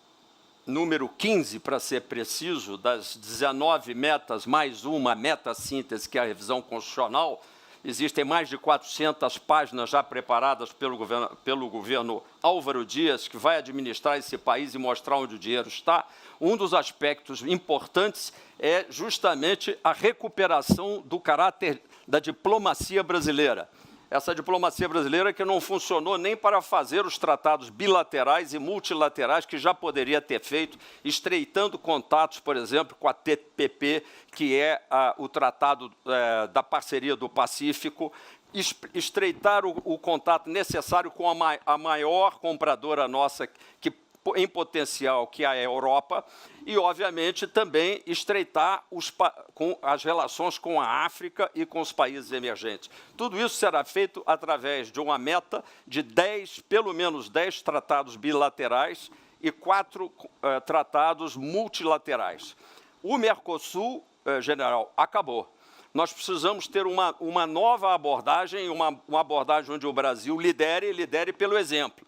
número 15, para ser preciso, das 19 metas, mais uma meta síntese, que é a revisão constitucional, existem mais de 400 páginas já preparadas pelo governo Álvaro Dias, que vai administrar esse país e mostrar onde o dinheiro está. Um dos aspectos importantes é justamente a recuperação do caráter da diplomacia brasileira. Essa diplomacia brasileira que não funcionou nem para fazer os tratados bilaterais e multilaterais que já poderia ter feito, estreitando contatos, por exemplo, com a TPP, que é o Tratado da Parceria do Pacífico, estreitar o contato necessário com a maior compradora nossa em potencial, que é a Europa, e, obviamente, também estreitar as relações com a África e com os países emergentes. Tudo isso será feito através de uma meta de pelo menos 10 tratados bilaterais e 4 tratados multilaterais. O Mercosul, general, acabou. Nós precisamos ter uma nova abordagem, uma abordagem onde o Brasil lidere pelo exemplo.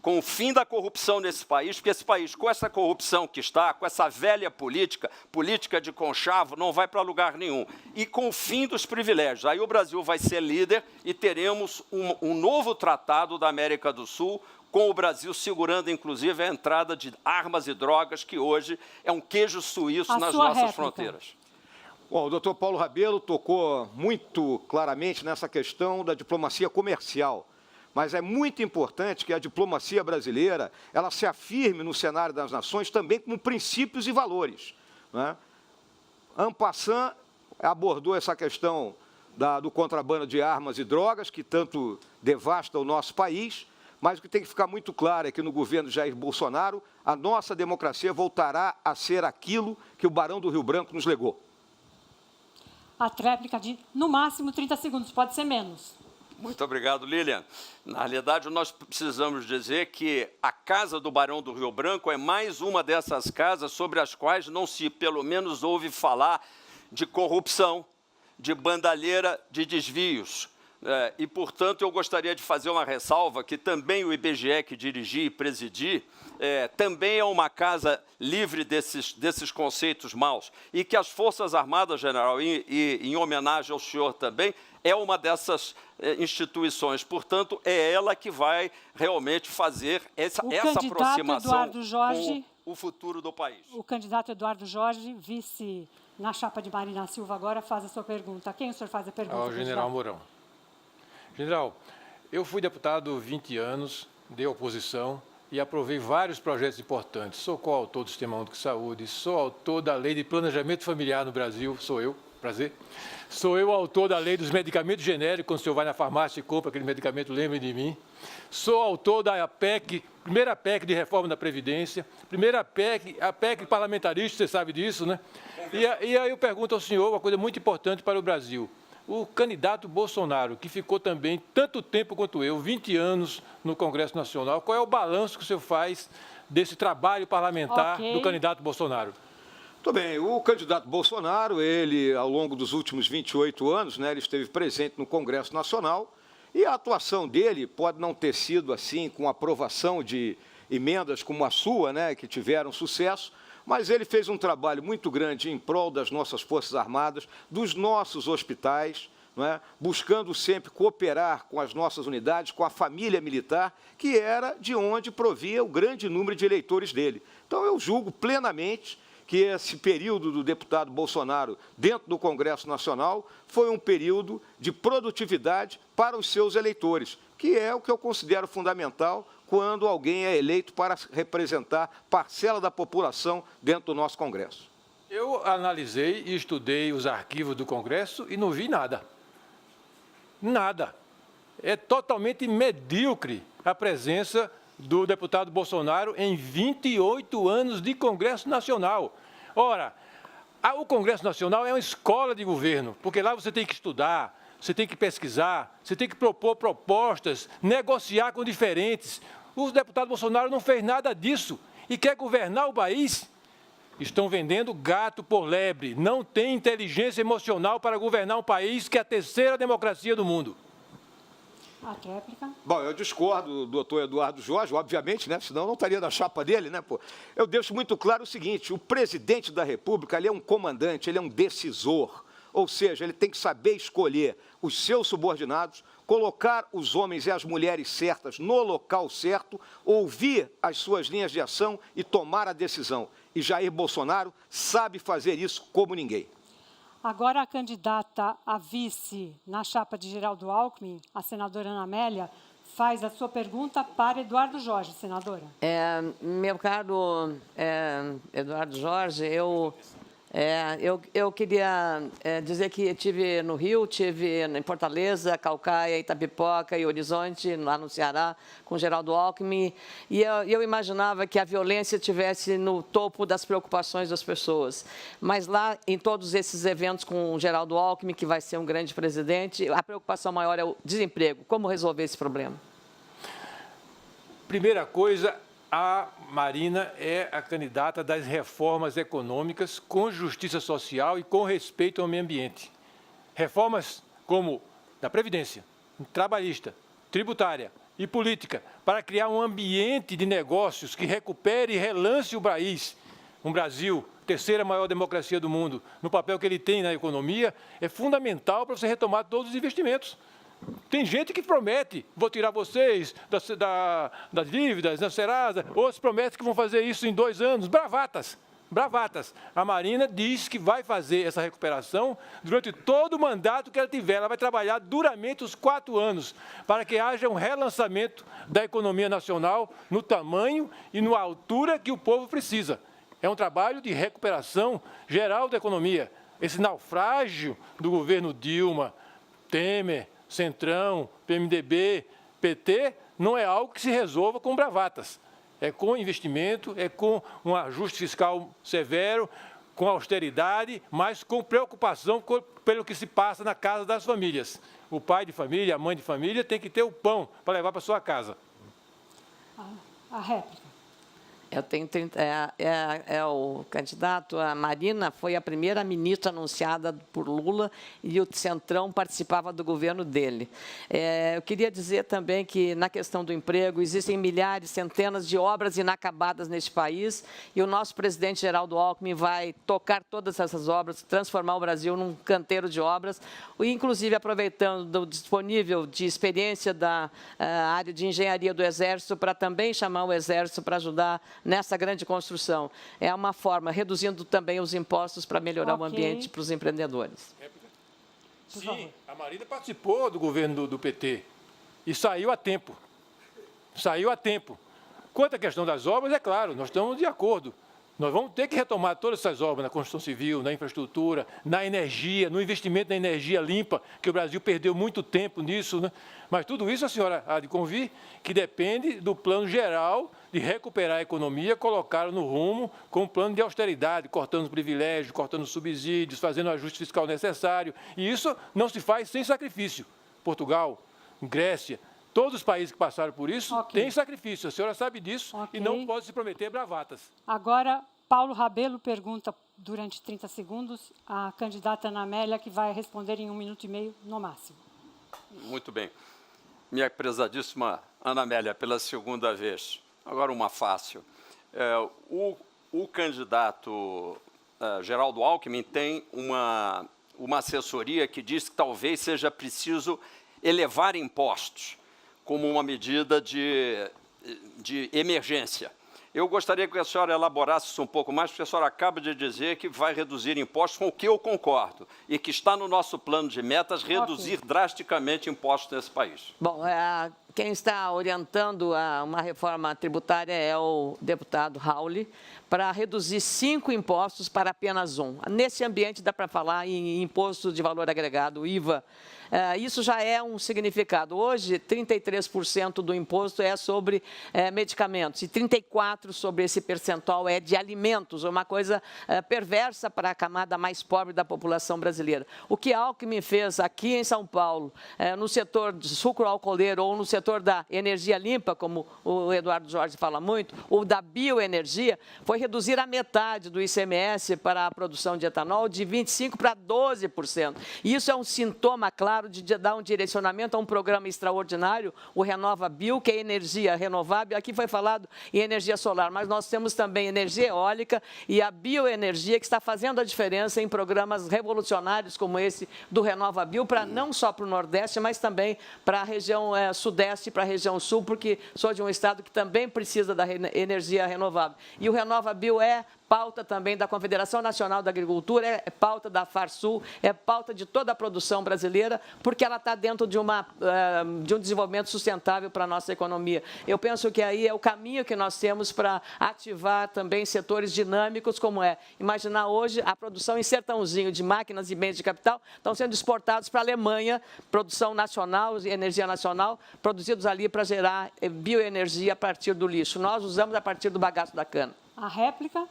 com o fim da corrupção nesse país, porque esse país, com essa corrupção que está, com essa velha política de conchavo, não vai para lugar nenhum. E com o fim dos privilégios. Aí o Brasil vai ser líder e teremos um novo tratado da América do Sul, com o Brasil segurando, inclusive, a entrada de armas e drogas, que hoje é um queijo suíço nas nossas fronteiras. Bom, o doutor Paulo Rabelo tocou muito claramente nessa questão da diplomacia comercial. Mas é muito importante que a diplomacia brasileira ela se afirme no cenário das nações também como princípios e valores. Né? En passant abordou essa questão do contrabando de armas e drogas, que tanto devasta o nosso país, mas o que tem que ficar muito claro é que no governo Jair Bolsonaro, a nossa democracia voltará a ser aquilo que o Barão do Rio Branco nos legou. A tréplica de, no máximo, 30 segundos, pode ser menos. Muito obrigado, Lilian. Na realidade, nós precisamos dizer que a Casa do Barão do Rio Branco é mais uma dessas casas sobre as quais não se, pelo menos, ouve falar de corrupção, de bandalheira, de desvios. E, portanto, eu gostaria de fazer uma ressalva que também o IBGE, que dirigi e presidi, também é uma casa livre desses conceitos maus. E que as Forças Armadas, general, e em homenagem ao senhor também, é uma dessas instituições. Portanto, é ela que vai realmente fazer essa aproximação com o futuro do país. O candidato Eduardo Jorge, vice na chapa de Marina Silva, agora faz a sua pergunta. A quem o senhor faz a pergunta? Ao general Mourão. General, eu fui deputado 20 anos, de oposição, e aprovei vários projetos importantes. Sou coautor do Sistema Único de Saúde, sou autor da Lei de Planejamento Familiar no Brasil, sou eu, prazer. Sou eu autor da Lei dos Medicamentos Genéricos, quando o senhor vai na farmácia e compra aquele medicamento, lembre de mim. Sou autor da PEC, primeira PEC de reforma da Previdência, primeira PEC, a PEC parlamentarista, você sabe disso, né? E aí eu pergunto ao senhor uma coisa muito importante para o Brasil. O candidato Bolsonaro, que ficou também tanto tempo quanto eu, 20 anos no Congresso Nacional, qual é o balanço que o senhor faz desse trabalho parlamentar do candidato Bolsonaro? Muito bem, o candidato Bolsonaro, ele, ao longo dos últimos 28 anos, né, ele esteve presente no Congresso Nacional e a atuação dele pode não ter sido assim, com aprovação de emendas como a sua, né, que tiveram sucesso, mas ele fez um trabalho muito grande em prol das nossas Forças Armadas, dos nossos hospitais, não é? Buscando sempre cooperar com as nossas unidades, com a família militar, que era de onde provia o grande número de eleitores dele. Então, eu julgo plenamente que esse período do deputado Bolsonaro dentro do Congresso Nacional foi um período de produtividade para os seus eleitores, que é o que eu considero fundamental quando alguém é eleito para representar parcela da população dentro do nosso Congresso. Eu analisei e estudei os arquivos do Congresso e não vi nada. Nada. É totalmente medíocre a presença do deputado Bolsonaro em 28 anos de Congresso Nacional. Ora, o Congresso Nacional é uma escola de governo, porque lá você tem que estudar, você tem que pesquisar, você tem que propor propostas, negociar com diferentes. O deputado Bolsonaro não fez nada disso e quer governar o país. Estão vendendo gato por lebre. Não tem inteligência emocional para governar um país que é a terceira democracia do mundo. A réplica. Bom, eu discordo do doutor Eduardo Jorge, obviamente, né? Senão não estaria na chapa dele, né? Pô? Eu deixo muito claro o seguinte, o presidente da República, ele é um comandante, ele é um decisor. Ou seja, ele tem que saber escolher os seus subordinados, colocar os homens e as mulheres certas no local certo, ouvir as suas linhas de ação e tomar a decisão. E Jair Bolsonaro sabe fazer isso como ninguém. Agora a candidata a vice na chapa de Geraldo Alckmin, a senadora Ana Amélia, faz a sua pergunta para Eduardo Jorge, senadora. Meu caro Eduardo Jorge, eu queria dizer que estive no Rio, estive em Fortaleza, Caucaia, Itapipoca e Horizonte, lá no Ceará, com Geraldo Alckmin, e eu imaginava que a violência estivesse no topo das preocupações das pessoas. Mas lá, em todos esses eventos com o Geraldo Alckmin, que vai ser um grande presidente, a preocupação maior é o desemprego. Como resolver esse problema? Primeira coisa, a Marina é a candidata das reformas econômicas com justiça social e com respeito ao meio ambiente. Reformas como da Previdência, trabalhista, tributária, e política para criar um ambiente de negócios que recupere e relance o país. Um Brasil, terceira maior democracia do mundo, no papel que ele tem na economia, é fundamental para você retomar todos os investimentos. Tem gente que promete, vou tirar vocês das dívidas, da Serasa, outros prometem que vão fazer isso em 2 anos, bravatas. Bravatas. A Marina diz que vai fazer essa recuperação durante todo o mandato que ela tiver. Ela vai trabalhar duramente os 4 anos para que haja um relançamento da economia nacional no tamanho e na altura que o povo precisa. É um trabalho de recuperação geral da economia. Esse naufrágio do governo Dilma, Temer, Centrão, PMDB, PT, não é algo que se resolva com bravatas. É com investimento, é com um ajuste fiscal severo, com austeridade, mas com preocupação pelo que se passa na casa das famílias. O pai de família, a mãe de família tem que ter o pão para levar para sua casa. A réplica. Eu tenho 30, o candidato, a Marina foi a primeira ministra anunciada por Lula e o Centrão participava do governo dele. Eu queria dizer também que, na questão do emprego, existem milhares, centenas de obras inacabadas neste país e o nosso presidente Geraldo Alckmin vai tocar todas essas obras, transformar o Brasil num canteiro de obras, inclusive aproveitando do disponível de experiência da área de engenharia do Exército para também chamar o Exército para ajudar nessa grande construção. É uma forma, reduzindo também os impostos para melhorar o ambiente para os empreendedores. Sim, a Marina participou do governo do PT e saiu a tempo. Saiu a tempo. Quanto à questão das obras, é claro, nós estamos de acordo. Nós vamos ter que retomar todas essas obras na construção civil, na infraestrutura, na energia, no investimento na energia limpa, que o Brasil perdeu muito tempo nisso, né? Mas tudo isso a senhora há de convir que depende do plano geral de recuperar a economia, colocar no rumo com um plano de austeridade, cortando os privilégios, cortando os subsídios, fazendo o ajuste fiscal necessário. E isso não se faz sem sacrifício. Portugal, Grécia, todos os países que passaram por isso têm sacrifício. A senhora sabe disso e não pode se prometer bravatas. Agora, Paulo Rabelo pergunta durante 30 segundos à candidata Ana Amélia, que vai responder em 1 minuto e meio no máximo. Muito bem. Minha prezadíssima Ana Amélia, pela segunda vez. Agora uma fácil. O candidato Geraldo Alckmin tem uma assessoria que diz que talvez seja preciso elevar impostos como uma medida de emergência. Eu gostaria que a senhora elaborasse isso um pouco mais, porque a senhora acaba de dizer que vai reduzir impostos, com o que eu concordo, e que está no nosso plano de metas reduzir drasticamente impostos nesse país. Bom, quem está orientando uma reforma tributária é o deputado Rauli, para reduzir 5 impostos para apenas 1. Nesse ambiente dá para falar em imposto de valor agregado, IVA. Isso já é um significado. Hoje, 33% do imposto é sobre medicamentos e 34% sobre esse percentual é de alimentos, uma coisa perversa para a camada mais pobre da população brasileira. O que Alckmin fez aqui em São Paulo, no setor de sucro alcooleiro ou no setor da energia limpa, como o Eduardo Jorge fala muito, ou da bioenergia, foi reduzir a metade do ICMS para a produção de etanol de 25% para 12%. E isso é um sintoma claro de dar um direcionamento a um programa extraordinário, o Renova Bio, que é energia renovável. Aqui foi falado em energia solar, mas nós temos também energia eólica e a bioenergia, que está fazendo a diferença em programas revolucionários como esse do Renova Bio, não só para o Nordeste, mas também para a região Sudeste e para a região Sul, porque sou de um estado que também precisa da energia renovável. E o Renova Bio é pauta também da Confederação Nacional da Agricultura, é pauta da Farsul, é pauta de toda a produção brasileira, porque ela está dentro de um desenvolvimento sustentável para a nossa economia. Eu penso que aí é o caminho que nós temos para ativar também setores dinâmicos, como imaginar hoje a produção em Sertãozinho de máquinas e bens de capital estão sendo exportados para a Alemanha, produção nacional e energia nacional, produzidos ali para gerar bioenergia a partir do lixo. Nós usamos a partir do bagaço da cana. A réplica?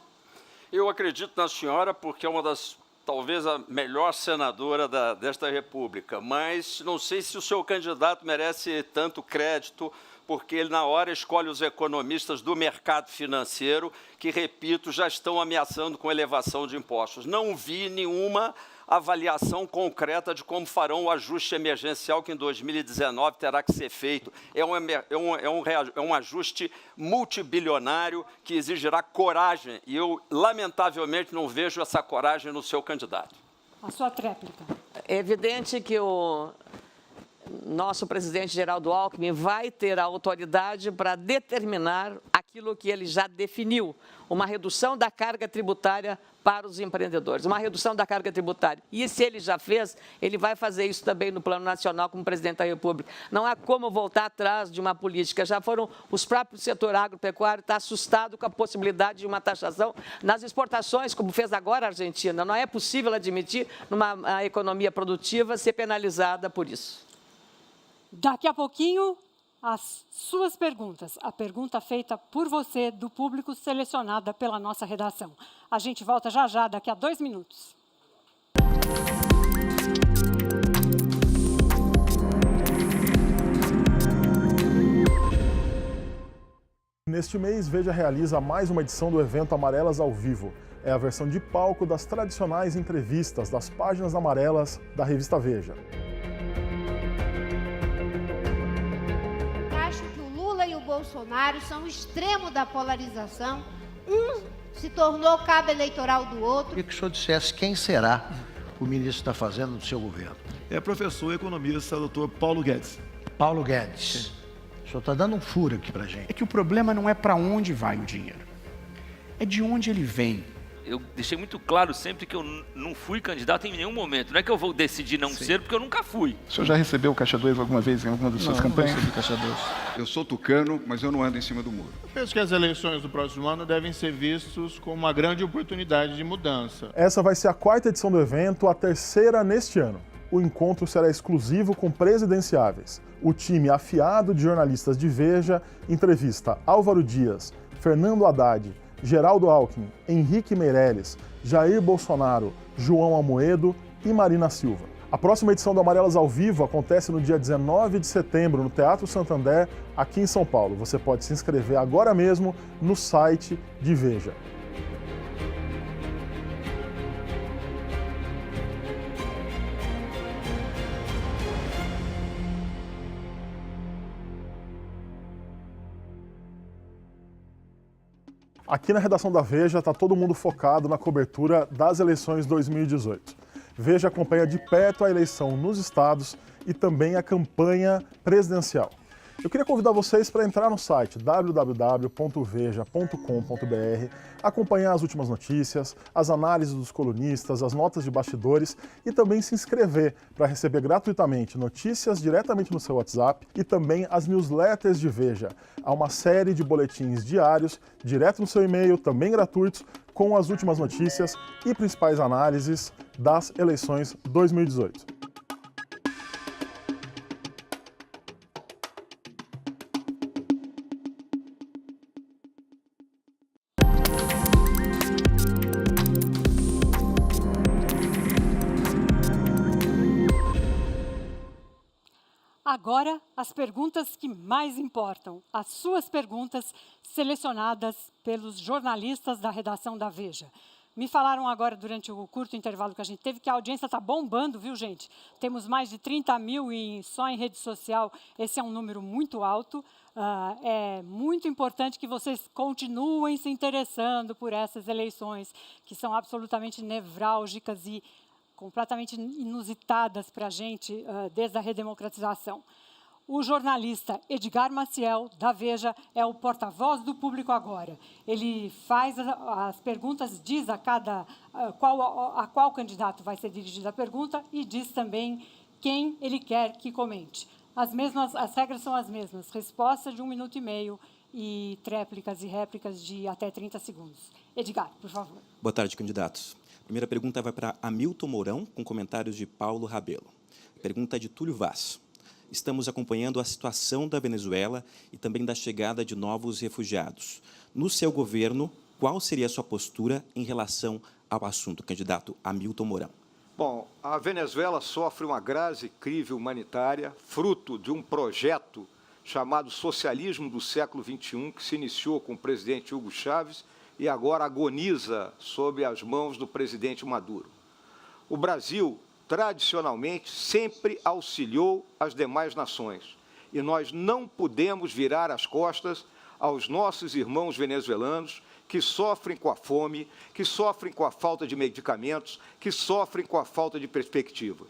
Eu acredito na senhora porque é uma das, talvez a melhor senadora desta República, mas não sei se o seu candidato merece tanto crédito, porque ele, na hora, escolhe os economistas do mercado financeiro, que, repito, já estão ameaçando com elevação de impostos. Não vi nenhuma avaliação concreta de como farão o ajuste emergencial que em 2019 terá que ser feito. É um ajuste multibilionário que exigirá coragem, e eu, lamentavelmente, não vejo essa coragem no seu candidato. A sua tréplica. É evidente que o nosso presidente Geraldo Alckmin vai ter a autoridade para determinar aquilo que ele já definiu, uma redução da carga tributária para os empreendedores, uma redução da carga tributária. E se ele já fez, ele vai fazer isso também no plano nacional como presidente da República. Não há como voltar atrás de uma política. Já foram os próprios setor agropecuário está assustado com a possibilidade de uma taxação nas exportações, como fez agora a Argentina. Não é possível admitir numa economia produtiva ser penalizada por isso. Daqui a pouquinho, as suas perguntas. A pergunta feita por você, do público, selecionada pela nossa redação. A gente volta já já, daqui a 2 minutos. Neste mês, Veja realiza mais uma edição do evento Amarelas ao Vivo. É a versão de palco das tradicionais entrevistas das páginas amarelas da revista Veja. Bolsonaro são o extremo da polarização. Um se tornou cabo eleitoral do outro. Queria que o senhor dissesse quem será o ministro que está fazendo no seu governo. É professor e economista, doutor Paulo Guedes. Paulo Guedes. O senhor está dando um furo aqui para gente. É que o problema não é para onde vai o dinheiro, é de onde ele vem. Eu deixei muito claro sempre que eu não fui candidato em nenhum momento. Não é que eu vou decidir não ser, porque eu nunca fui. O senhor já recebeu Caixa 2 alguma vez em alguma das suas campanhas? Não recebi Caixa 2. Eu sou tucano, mas eu não ando em cima do muro. Eu penso que as eleições do próximo ano devem ser vistas como uma grande oportunidade de mudança. Essa vai ser a 4ª edição do evento, a 3ª neste ano. O encontro será exclusivo com presidenciáveis. O time afiado de jornalistas de Veja entrevista Álvaro Dias, Fernando Haddad, Geraldo Alckmin, Henrique Meirelles, Jair Bolsonaro, João Amoedo e Marina Silva. A próxima edição do Amarelas ao Vivo acontece no dia 19 de setembro no Teatro Santander, aqui em São Paulo. Você pode se inscrever agora mesmo no site de Veja. Aqui na redação da Veja está todo mundo focado na cobertura das eleições 2018. Veja acompanha de perto a eleição nos estados e também a campanha presidencial. Eu queria convidar vocês para entrar no site www.veja.com.br, acompanhar as últimas notícias, as análises dos colunistas, as notas de bastidores e também se inscrever para receber gratuitamente notícias diretamente no seu WhatsApp e também as newsletters de Veja. Há uma série de boletins diários, direto no seu e-mail, também gratuitos, com as últimas notícias e principais análises das eleições 2018. Agora, as perguntas que mais importam, as suas perguntas selecionadas pelos jornalistas da redação da Veja. Me falaram agora, durante o curto intervalo que a gente teve, que a audiência está bombando, viu, gente? Temos mais de 30 mil só em rede social, esse é um número muito alto. É muito importante que vocês continuem se interessando por essas eleições, que são absolutamente nevrálgicas e completamente inusitadas para a gente desde a redemocratização. O jornalista Edgar Maciel, da Veja, é o porta-voz do público agora. Ele faz as perguntas, diz a qual candidato vai ser dirigida a pergunta e diz também quem ele quer que comente. As regras são as mesmas, resposta de 1 minuto e meio e tréplicas e réplicas de até 30 segundos. Edgar, por favor. Boa tarde, candidatos. Primeira pergunta vai para Hamilton Mourão, com comentários de Paulo Rabelo. Pergunta de Túlio Vaz. Estamos acompanhando a situação da Venezuela e também da chegada de novos refugiados. No seu governo, qual seria a sua postura em relação ao assunto, candidato Hamilton Mourão? Bom, a Venezuela sofre uma grave crise humanitária, fruto de um projeto chamado Socialismo do Século XXI, que se iniciou com o presidente Hugo Chávez e agora agoniza sob as mãos do presidente Maduro. o Brasil, tradicionalmente, sempre auxiliou as demais nações. E nós não podemos virar as costas aos nossos irmãos venezuelanos que sofrem com a fome, que sofrem com a falta de medicamentos, que sofrem com a falta de perspectivas.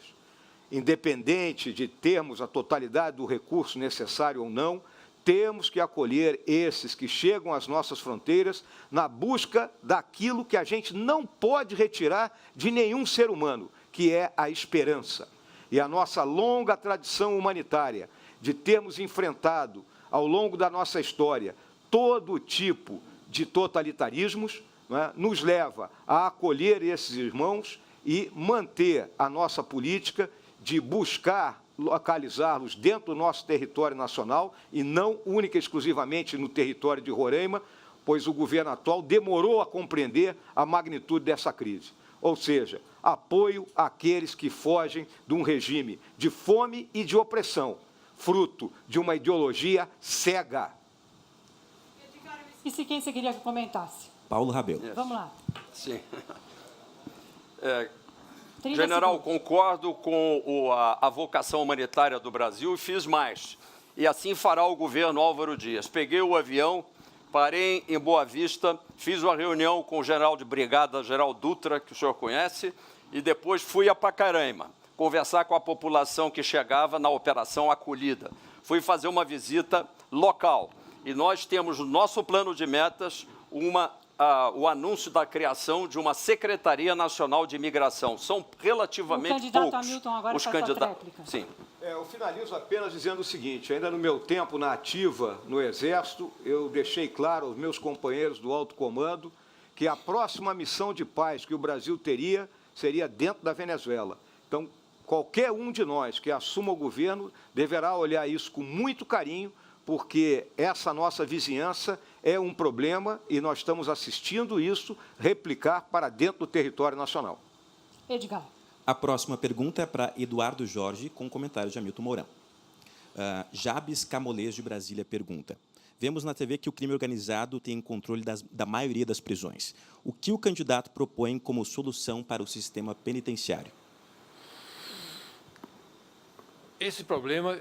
Independente de termos a totalidade do recurso necessário ou não, temos que acolher esses que chegam às nossas fronteiras na busca daquilo que a gente não pode retirar de nenhum ser humano, que é a esperança. E a nossa longa tradição humanitária de termos enfrentado, ao longo da nossa história, todo tipo de totalitarismos, né, nos leva a acolher esses irmãos e manter a nossa política de buscar localizá-los dentro do nosso território nacional e não única e exclusivamente no território de Roraima, pois o governo atual demorou a compreender a magnitude dessa crise. Ou seja, apoio àqueles que fogem de um regime de fome e de opressão, fruto de uma ideologia cega. E se quem você queria que comentasse? Paulo Rabelo. Vamos lá. Sim. 30 General, segundos. concordo com a vocação humanitária do Brasil e fiz mais. E assim fará o governo Álvaro Dias. Peguei o avião, parei em Boa Vista, fiz uma reunião com o general de brigada, general Dutra, que o senhor conhece, e depois fui a Pacaraima, conversar com a população que chegava na Operação Acolhida. Fui fazer uma visita local. E nós temos no nosso plano de metas o anúncio da criação de uma Secretaria Nacional de Imigração. São relativamente poucos. O candidato Hamilton agora faz a réplica. Sim. Eu finalizo apenas dizendo o seguinte, ainda no meu tempo na ativa no Exército, eu deixei claro aos meus companheiros do alto comando que a próxima missão de paz que o Brasil teria seria dentro da Venezuela. Então, qualquer um de nós que assuma o governo deverá olhar isso com muito carinho, porque essa nossa vizinhança é um problema e nós estamos assistindo isso replicar para dentro do território nacional. Edgar. A próxima pergunta é para Eduardo Jorge, com comentário de Hamilton Mourão. Jabes Camolês, de Brasília, pergunta: vemos na TV que o crime organizado tem controle da maioria das prisões. O que o candidato propõe como solução para o sistema penitenciário? Esse problema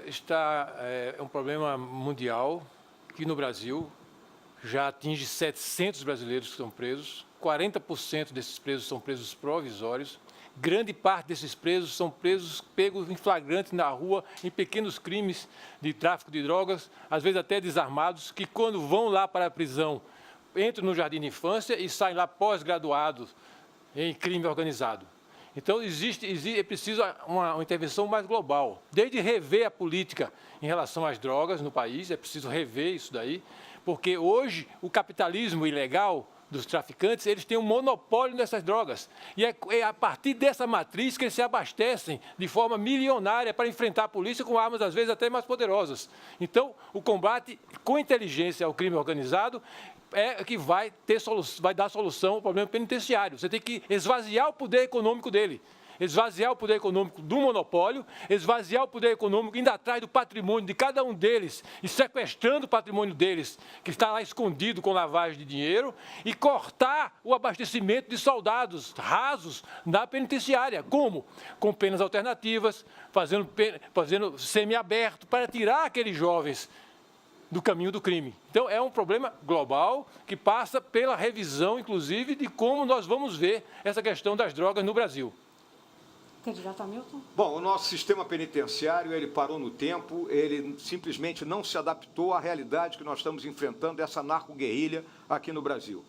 é um problema mundial, que no Brasil já atinge 700 brasileiros que estão presos, 40% desses presos são presos provisórios, grande parte desses presos são presos pegos em flagrante na rua, em pequenos crimes de tráfico de drogas, às vezes até desarmados, que quando vão lá para a prisão, entram no jardim de infância e saem lá pós-graduados em crime organizado. Então, é preciso uma intervenção mais global, desde rever a política em relação às drogas no país, é preciso rever isso daí, porque hoje o capitalismo ilegal dos traficantes, eles têm um monopólio nessas drogas. E é a partir dessa matriz que eles se abastecem de forma milionária para enfrentar a polícia com armas, às vezes, até mais poderosas. Então, o combate com inteligência ao crime organizado é que vai dar solução ao problema penitenciário. Você tem que esvaziar o poder econômico dele, esvaziar o poder econômico do monopólio, esvaziar o poder econômico indo atrás do patrimônio de cada um deles e sequestrando o patrimônio deles, que está lá escondido com lavagem de dinheiro, e cortar o abastecimento de soldados rasos na penitenciária. Como? Com penas alternativas, fazendo semiaberto, para tirar aqueles jovens do caminho do crime. Então, é um problema global que passa pela revisão, inclusive, de como nós vamos ver essa questão das drogas no Brasil. Candidato Hamilton? Bom, o nosso sistema penitenciário, ele parou no tempo, ele simplesmente não se adaptou à realidade que nós estamos enfrentando dessa narco-guerrilha aqui no Brasil.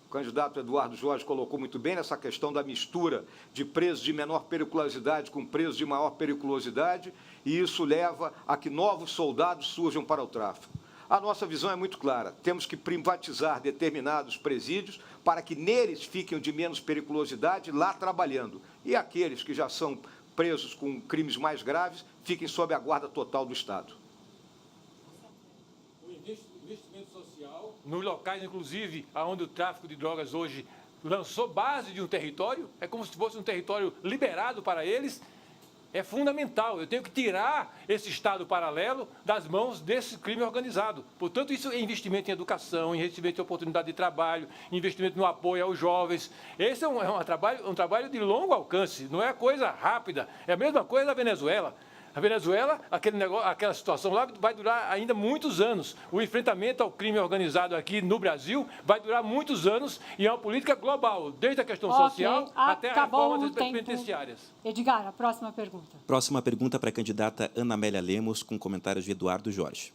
O candidato Eduardo Jorge colocou muito bem nessa questão da mistura de presos de menor periculosidade com presos de maior periculosidade, e isso leva a que novos soldados surjam para o tráfico. A nossa visão é muito clara, temos que privatizar determinados presídios para que neles fiquem de menos periculosidade lá trabalhando, e aqueles que já são presos com crimes mais graves fiquem sob a guarda total do Estado. O investimento social, nos locais, inclusive, onde o tráfico de drogas hoje lançou base de um território, é como se fosse um território liberado para eles, É fundamental. Eu tenho que tirar esse Estado paralelo das mãos desse crime organizado. Portanto, isso é investimento em educação, investimento em oportunidade de trabalho, investimento no apoio aos jovens. Esse é um trabalho de longo alcance, não é coisa rápida. É a mesma coisa da Venezuela. A Venezuela, aquela situação lá vai durar ainda muitos anos. O enfrentamento ao crime organizado aqui no Brasil vai durar muitos anos e é uma política global, desde a questão social até a reforma das penitenciárias. Edgar, a próxima pergunta. Próxima pergunta para a candidata Ana Amélia Lemos, com comentários de Eduardo Jorge.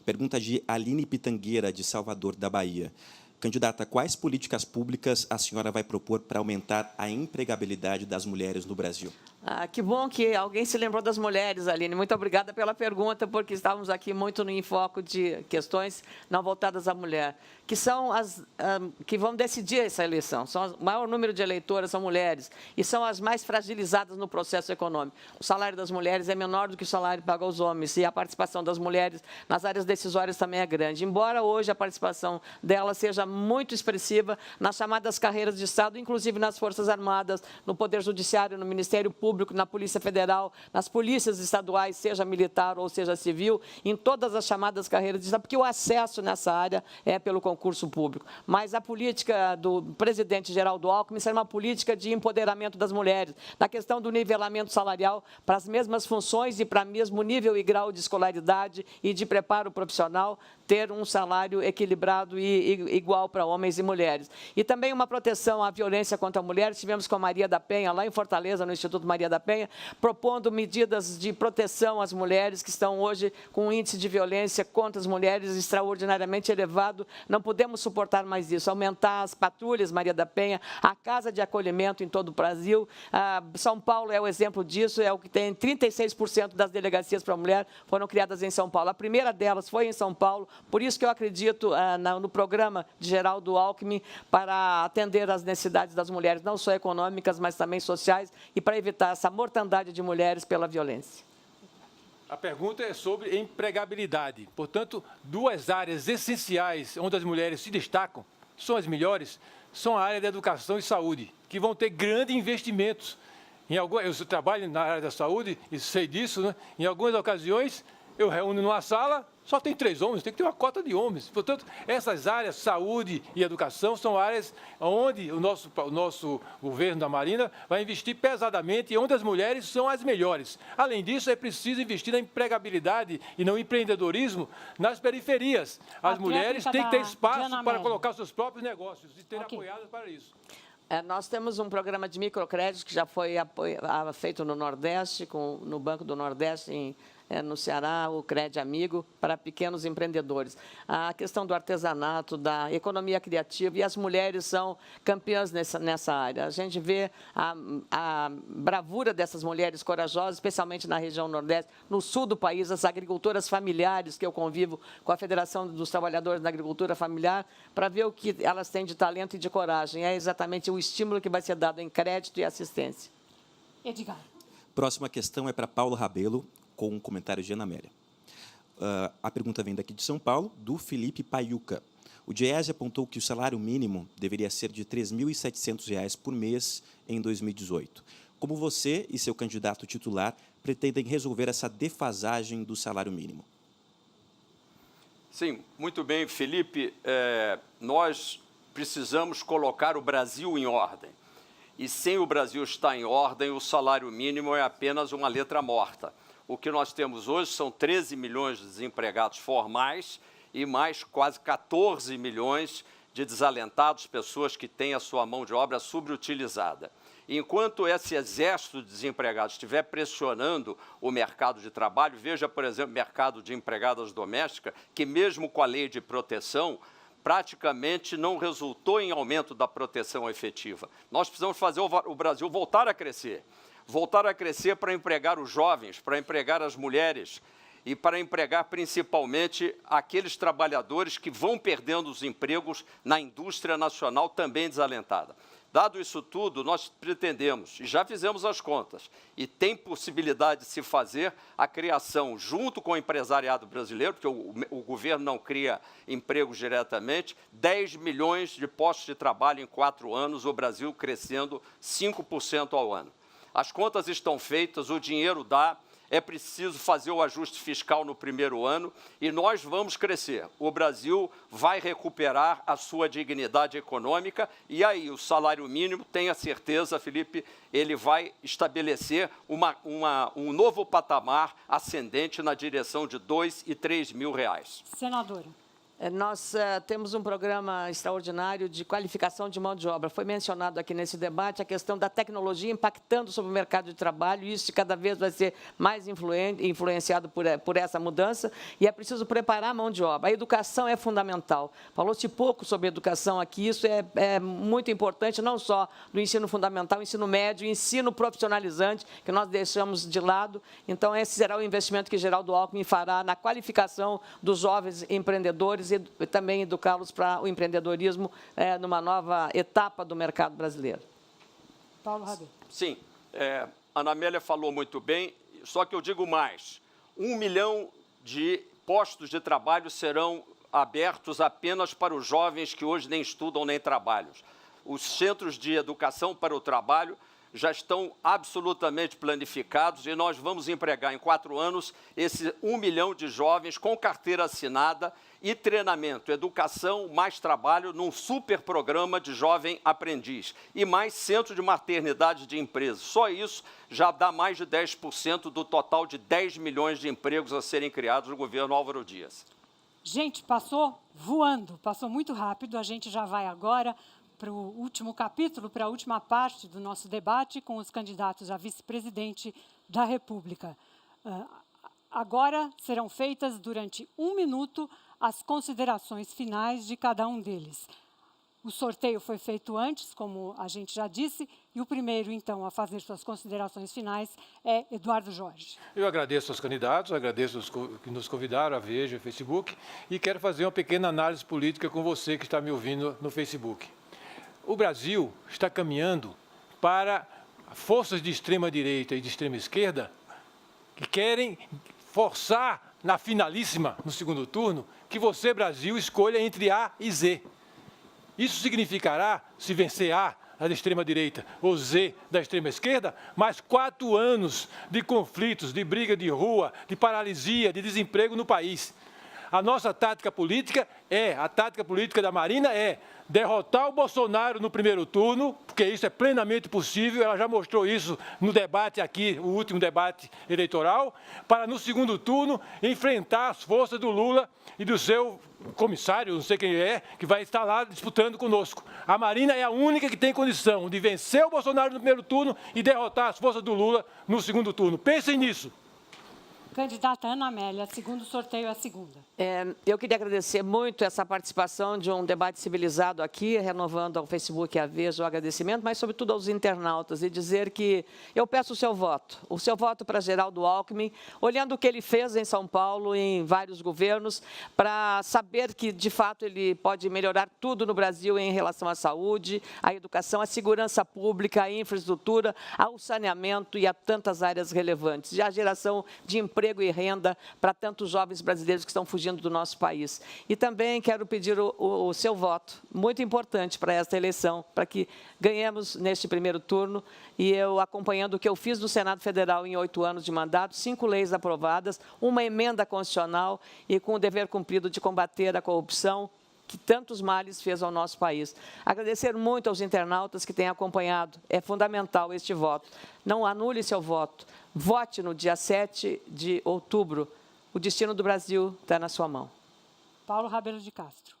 Pergunta de Aline Pitangueira, de Salvador, da Bahia. Candidata, quais políticas públicas a senhora vai propor para aumentar a empregabilidade das mulheres no Brasil? Que bom que alguém se lembrou das mulheres, Aline. Muito obrigada pela pergunta, porque estávamos aqui muito no enfoque de questões não voltadas à mulher, que são as que vão decidir essa eleição. O maior número de eleitoras são mulheres e são as mais fragilizadas no processo econômico. O salário das mulheres é menor do que o salário pago aos homens e a participação das mulheres nas áreas decisórias também é grande. Embora hoje a participação delas seja muito expressiva nas chamadas carreiras de Estado, inclusive nas Forças Armadas, no Poder Judiciário, no Ministério Público, na Polícia Federal, nas polícias estaduais, seja militar ou seja civil, em todas as chamadas carreiras de Estado, porque o acesso nessa área é pelo concurso público. Mas a política do presidente Geraldo Alckmin será uma política de empoderamento das mulheres, na questão do nivelamento salarial para as mesmas funções e para o mesmo nível e grau de escolaridade e de preparo profissional, ter um salário equilibrado e igual para homens e mulheres. E também uma proteção à violência contra a mulher. Estivemos com a Maria da Penha, lá em Fortaleza, no Instituto Maria da Penha, propondo medidas de proteção às mulheres que estão hoje com um índice de violência contra as mulheres extraordinariamente elevado. Não podemos suportar mais isso. Aumentar as patrulhas, Maria da Penha, a casa de acolhimento em todo o Brasil. São Paulo é o exemplo disso, é o que tem 36% das delegacias para a mulher foram criadas em São Paulo. A primeira delas foi em São Paulo. Por isso que eu acredito no programa de Geraldo Alckmin para atender às necessidades das mulheres, não só econômicas, mas também sociais, e para evitar essa mortandade de mulheres pela violência. A pergunta é sobre empregabilidade. Portanto, duas áreas essenciais onde as mulheres se destacam, são as melhores, são a área da educação e saúde, que vão ter grandes investimentos. Eu trabalho na área da saúde e sei disso, né? Em algumas ocasiões, eu reúno numa sala, só tem 3 homens, tem que ter uma cota de homens. Portanto, essas áreas, saúde e educação, são áreas onde o nosso governo da Marina vai investir pesadamente e onde as mulheres são as melhores. Além disso, é preciso investir na empregabilidade e no empreendedorismo nas periferias. As mulheres têm que ter espaço para colocar seus próprios negócios e serem apoiadas para isso. Nós temos um programa de microcrédito que já foi feito no Nordeste, no Banco do Nordeste, no Ceará, o Crédito Amigo, para pequenos empreendedores. A questão do artesanato, da economia criativa, e as mulheres são campeãs nessa área. A gente vê a bravura dessas mulheres corajosas, especialmente na região Nordeste, no sul do país, as agricultoras familiares, que eu convivo com a Federação dos Trabalhadores da Agricultura Familiar, para ver o que elas têm de talento e de coragem. É exatamente o estímulo que vai ser dado em crédito e assistência. Edgar. Próxima questão é para Paulo Rabelo, com um comentário de Ana Amélia. A pergunta vem daqui de São Paulo, do Felipe Paiuca. O Diese apontou que o salário mínimo deveria ser de R$ 3.700 por mês em 2018. Como você e seu candidato titular pretendem resolver essa defasagem do salário mínimo? Sim, muito bem, Felipe. Nós precisamos colocar o Brasil em ordem. E sem o Brasil estar em ordem, o salário mínimo é apenas uma letra morta. O que nós temos hoje são 13 milhões de desempregados formais e mais quase 14 milhões de desalentados, pessoas que têm a sua mão de obra subutilizada. Enquanto esse exército de desempregados estiver pressionando o mercado de trabalho, veja, por exemplo, o mercado de empregadas domésticas, que mesmo com a lei de proteção, praticamente não resultou em aumento da proteção efetiva. Nós precisamos fazer o Brasil voltar a crescer para empregar os jovens, para empregar as mulheres e para empregar principalmente aqueles trabalhadores que vão perdendo os empregos na indústria nacional também desalentada. Dado isso tudo, nós pretendemos, e já fizemos as contas, e tem possibilidade de se fazer a criação, junto com o empresariado brasileiro, porque o governo não cria empregos diretamente, 10 milhões de postos de trabalho em 4 anos, o Brasil crescendo 5% ao ano. as contas estão feitas, o dinheiro dá, é preciso fazer o ajuste fiscal no primeiro ano e nós vamos crescer. O Brasil vai recuperar a sua dignidade econômica e aí o salário mínimo, tenha certeza, Felipe, ele vai estabelecer um novo patamar ascendente na direção de R$ 2.000 e R$ 3.000. Senadora. Nós temos um programa extraordinário de qualificação de mão de obra. Foi mencionado aqui nesse debate a questão da tecnologia impactando sobre o mercado de trabalho, e isso cada vez vai ser mais influenciado por essa mudança, e é preciso preparar a mão de obra. A educação é fundamental. Falou-se pouco sobre educação aqui, isso é muito importante, não só no ensino fundamental, ensino médio, ensino profissionalizante, que nós deixamos de lado. Então, esse será o investimento que Geraldo Alckmin fará na qualificação dos jovens empreendedores e também educá-los para o empreendedorismo numa nova etapa do mercado brasileiro. Paulo Rabelo. Sim, a Ana Amélia falou muito bem, só que eu digo mais, 1 milhão de postos de trabalho serão abertos apenas para os jovens que hoje nem estudam nem trabalham. Os centros de educação para o trabalho já estão absolutamente planificados e nós vamos empregar em 4 anos esse 1 milhão de jovens com carteira assinada e treinamento, educação, mais trabalho num super programa de jovem aprendiz e mais centro de maternidade de empresas. Só isso já dá mais de 10% do total de 10 milhões de empregos a serem criados no governo Álvaro Dias. Gente, passou voando, passou muito rápido. A gente já vai agora para o último capítulo, para a última parte do nosso debate com os candidatos a vice-presidente da República. Agora serão feitas durante 1 minuto as considerações finais de cada um deles. O sorteio foi feito antes, como a gente já disse, e o primeiro, então, a fazer suas considerações finais é Eduardo Jorge. Eu agradeço aos candidatos, agradeço os que nos convidaram, a Veja, o Facebook, e quero fazer uma pequena análise política com você que está me ouvindo no Facebook. O Brasil está caminhando para forças de extrema-direita e de extrema-esquerda que querem forçar na finalíssima, no segundo turno, que você, Brasil, escolha entre A e Z. Isso significará, se vencer A, da extrema-direita, ou Z, da extrema-esquerda, mais 4 anos de conflitos, de briga de rua, de paralisia, de desemprego no país. A nossa tática política a tática política da Marina é derrotar o Bolsonaro no primeiro turno, porque isso é plenamente possível, ela já mostrou isso no debate aqui, o último debate eleitoral, para no segundo turno enfrentar as forças do Lula e do seu comissário, não sei quem é, que vai estar lá disputando conosco. A Marina é a única que tem condição de vencer o Bolsonaro no primeiro turno e derrotar as forças do Lula no segundo turno. Pensem nisso. Candidata Ana Amélia, segundo sorteio é a segunda. Eu queria agradecer muito essa participação de um debate civilizado aqui, renovando ao Facebook e à Veja o agradecimento, mas, sobretudo, aos internautas, e dizer que eu peço o seu voto para Geraldo Alckmin, olhando o que ele fez em São Paulo, em vários governos, para saber que, de fato, ele pode melhorar tudo no Brasil em relação à saúde, à educação, à segurança pública, à infraestrutura, ao saneamento e a tantas áreas relevantes, e à geração de emprego e renda para tantos jovens brasileiros que estão fugindo do nosso país. E também quero pedir o seu voto, muito importante para esta eleição, para que ganhemos neste primeiro turno, e eu acompanhando o que eu fiz no Senado Federal em 8 anos de mandato, 5 leis aprovadas, uma emenda constitucional e com o dever cumprido de combater a corrupção, que tantos males fez ao nosso país. Agradecer muito aos internautas que têm acompanhado. É fundamental este voto. Não anule seu voto. Vote no dia 7 de outubro. O destino do Brasil está na sua mão. Paulo Rabelo de Castro.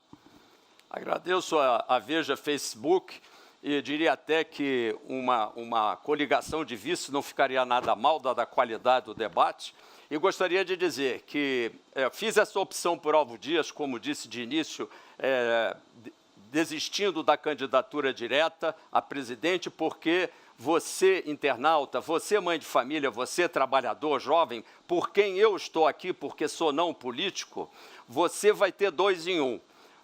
Agradeço a Veja Facebook e diria até que uma coligação de vice não ficaria nada mal, dada a qualidade do debate. E gostaria de dizer que fiz essa opção por Álvaro Dias, como disse de início, desistindo da candidatura direta a presidente, porque você, internauta, você, mãe de família, você, trabalhador, jovem, por quem eu estou aqui, porque sou não político, você vai ter 2 em 1.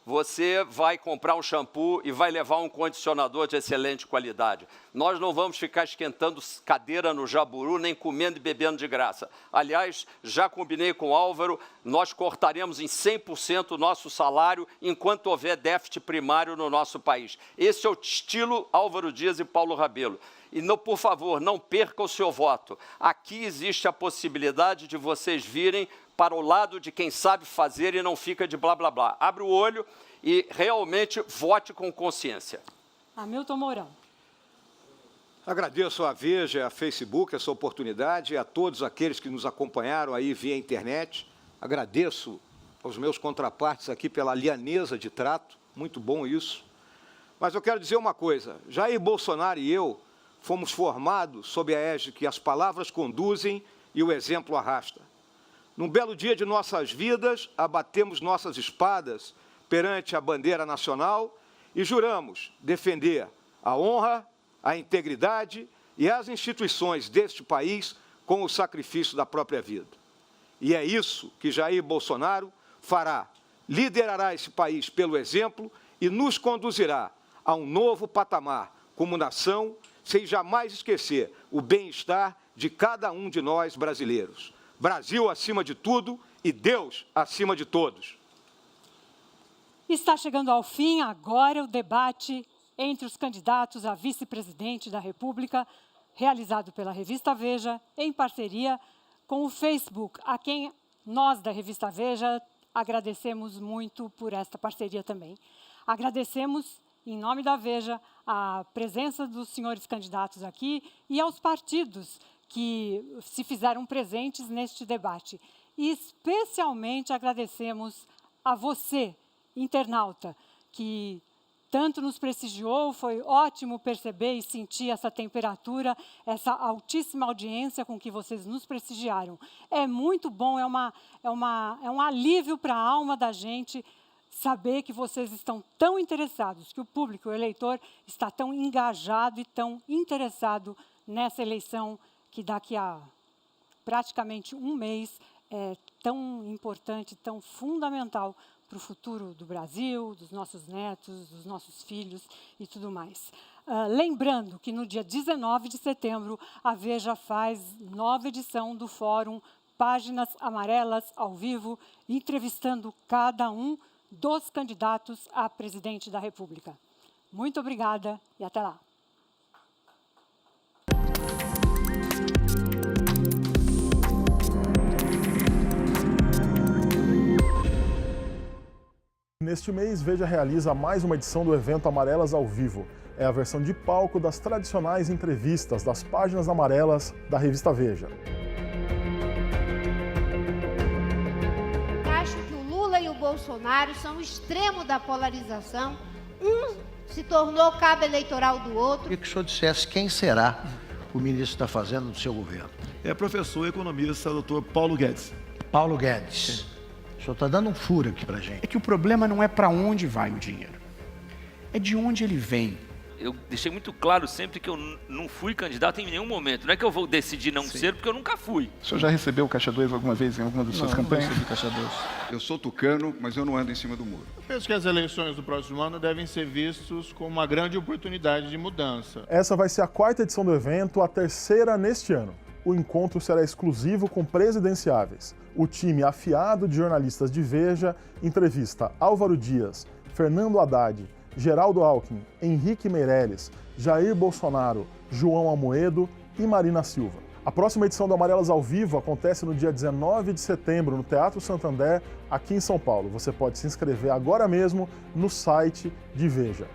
você vai comprar um shampoo e vai levar um condicionador de excelente qualidade. Nós não vamos ficar esquentando cadeira no Jaburu, nem comendo e bebendo de graça. Aliás, já combinei com o Álvaro, nós cortaremos em 100% o nosso salário enquanto houver déficit primário no nosso país. Esse é o estilo Álvaro Dias e Paulo Rabelo. E, não, por favor, não perca o seu voto. Aqui existe a possibilidade de vocês virem para o lado de quem sabe fazer e não fica de blá, blá, blá. Abre o olho e realmente vote com consciência. Hamilton Mourão. Agradeço à Veja, a Facebook, essa oportunidade, a todos aqueles que nos acompanharam aí via internet. Agradeço aos meus contrapartes aqui pela lianeza de trato, muito bom isso. Mas eu quero dizer uma coisa, Jair Bolsonaro e eu fomos formados sob a égide que as palavras conduzem e o exemplo arrasta. Num belo dia de nossas vidas, abatemos nossas espadas perante a bandeira nacional e juramos defender a honra, a integridade e as instituições deste país com o sacrifício da própria vida. E é isso que Jair Bolsonaro fará. Liderará esse país pelo exemplo e nos conduzirá a um novo patamar como nação, sem jamais esquecer o bem-estar de cada um de nós brasileiros. Brasil acima de tudo e Deus acima de todos. Está chegando ao fim agora o debate entre os candidatos a vice-presidente da República, realizado pela revista Veja, em parceria com o Facebook, a quem nós da revista Veja agradecemos muito por esta parceria também. Agradecemos, em nome da Veja, a presença dos senhores candidatos aqui e aos partidos que se fizeram presentes neste debate. E especialmente agradecemos a você, internauta, que tanto nos prestigiou, foi ótimo perceber e sentir essa temperatura, essa altíssima audiência com que vocês nos prestigiaram. É muito bom, é um alívio para a alma da gente saber que vocês estão tão interessados, que o público, o eleitor, está tão engajado e tão interessado nessa eleição que daqui a praticamente um mês é tão importante, tão fundamental para o futuro do Brasil, dos nossos netos, dos nossos filhos e tudo mais. Lembrando que no dia 19 de setembro, a Veja faz nova edição do Fórum Páginas Amarelas ao vivo, entrevistando cada um dos candidatos a presidente da República. Muito obrigada e até lá. Neste mês, Veja realiza mais uma edição do evento Amarelas ao Vivo. É a versão de palco das tradicionais entrevistas das páginas amarelas da revista Veja. Acho que o Lula e o Bolsonaro são o extremo da polarização. Um se tornou cabo eleitoral do outro. Queria que o senhor dissesse quem será o ministro da Fazenda do seu governo. É professor e economista, doutor Paulo Guedes. Paulo Guedes. O senhor está dando um furo aqui para a gente. É que o problema não é para onde vai o dinheiro, é de onde ele vem. Eu deixei muito claro sempre que eu não fui candidato em nenhum momento. Não é que eu vou decidir não ser, porque eu nunca fui. O senhor já recebeu Caixa 2 alguma vez em alguma das suas campanhas? Não recebi Caixa 2. Eu sou tucano, mas eu não ando em cima do muro. Eu penso que as eleições do próximo ano devem ser vistas como uma grande oportunidade de mudança. Essa vai ser a 4ª edição do evento, a 3ª neste ano. O encontro será exclusivo com presidenciáveis. O time afiado de jornalistas de Veja entrevista Álvaro Dias, Fernando Haddad, Geraldo Alckmin, Henrique Meirelles, Jair Bolsonaro, João Amoedo e Marina Silva. A próxima edição do Amarelas ao Vivo acontece no dia 19 de setembro no Teatro Santander, aqui em São Paulo. Você pode se inscrever agora mesmo no site de Veja.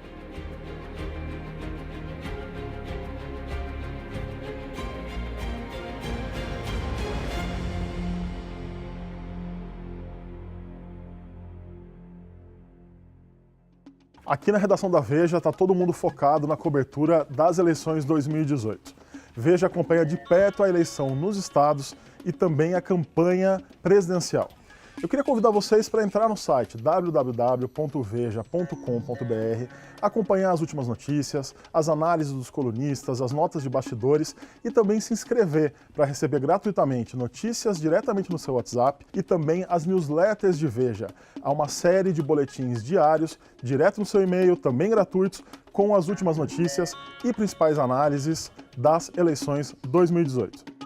Aqui na redação da Veja está todo mundo focado na cobertura das eleições 2018. Veja acompanha de perto a eleição nos estados e também a campanha presidencial. Eu queria convidar vocês para entrar no site www.veja.com.br, acompanhar as últimas notícias, as análises dos colunistas, as notas de bastidores e também se inscrever para receber gratuitamente notícias diretamente no seu WhatsApp e também as newsletters de Veja. Há uma série de boletins diários, direto no seu e-mail, também gratuitos, com as últimas notícias e principais análises das eleições 2018.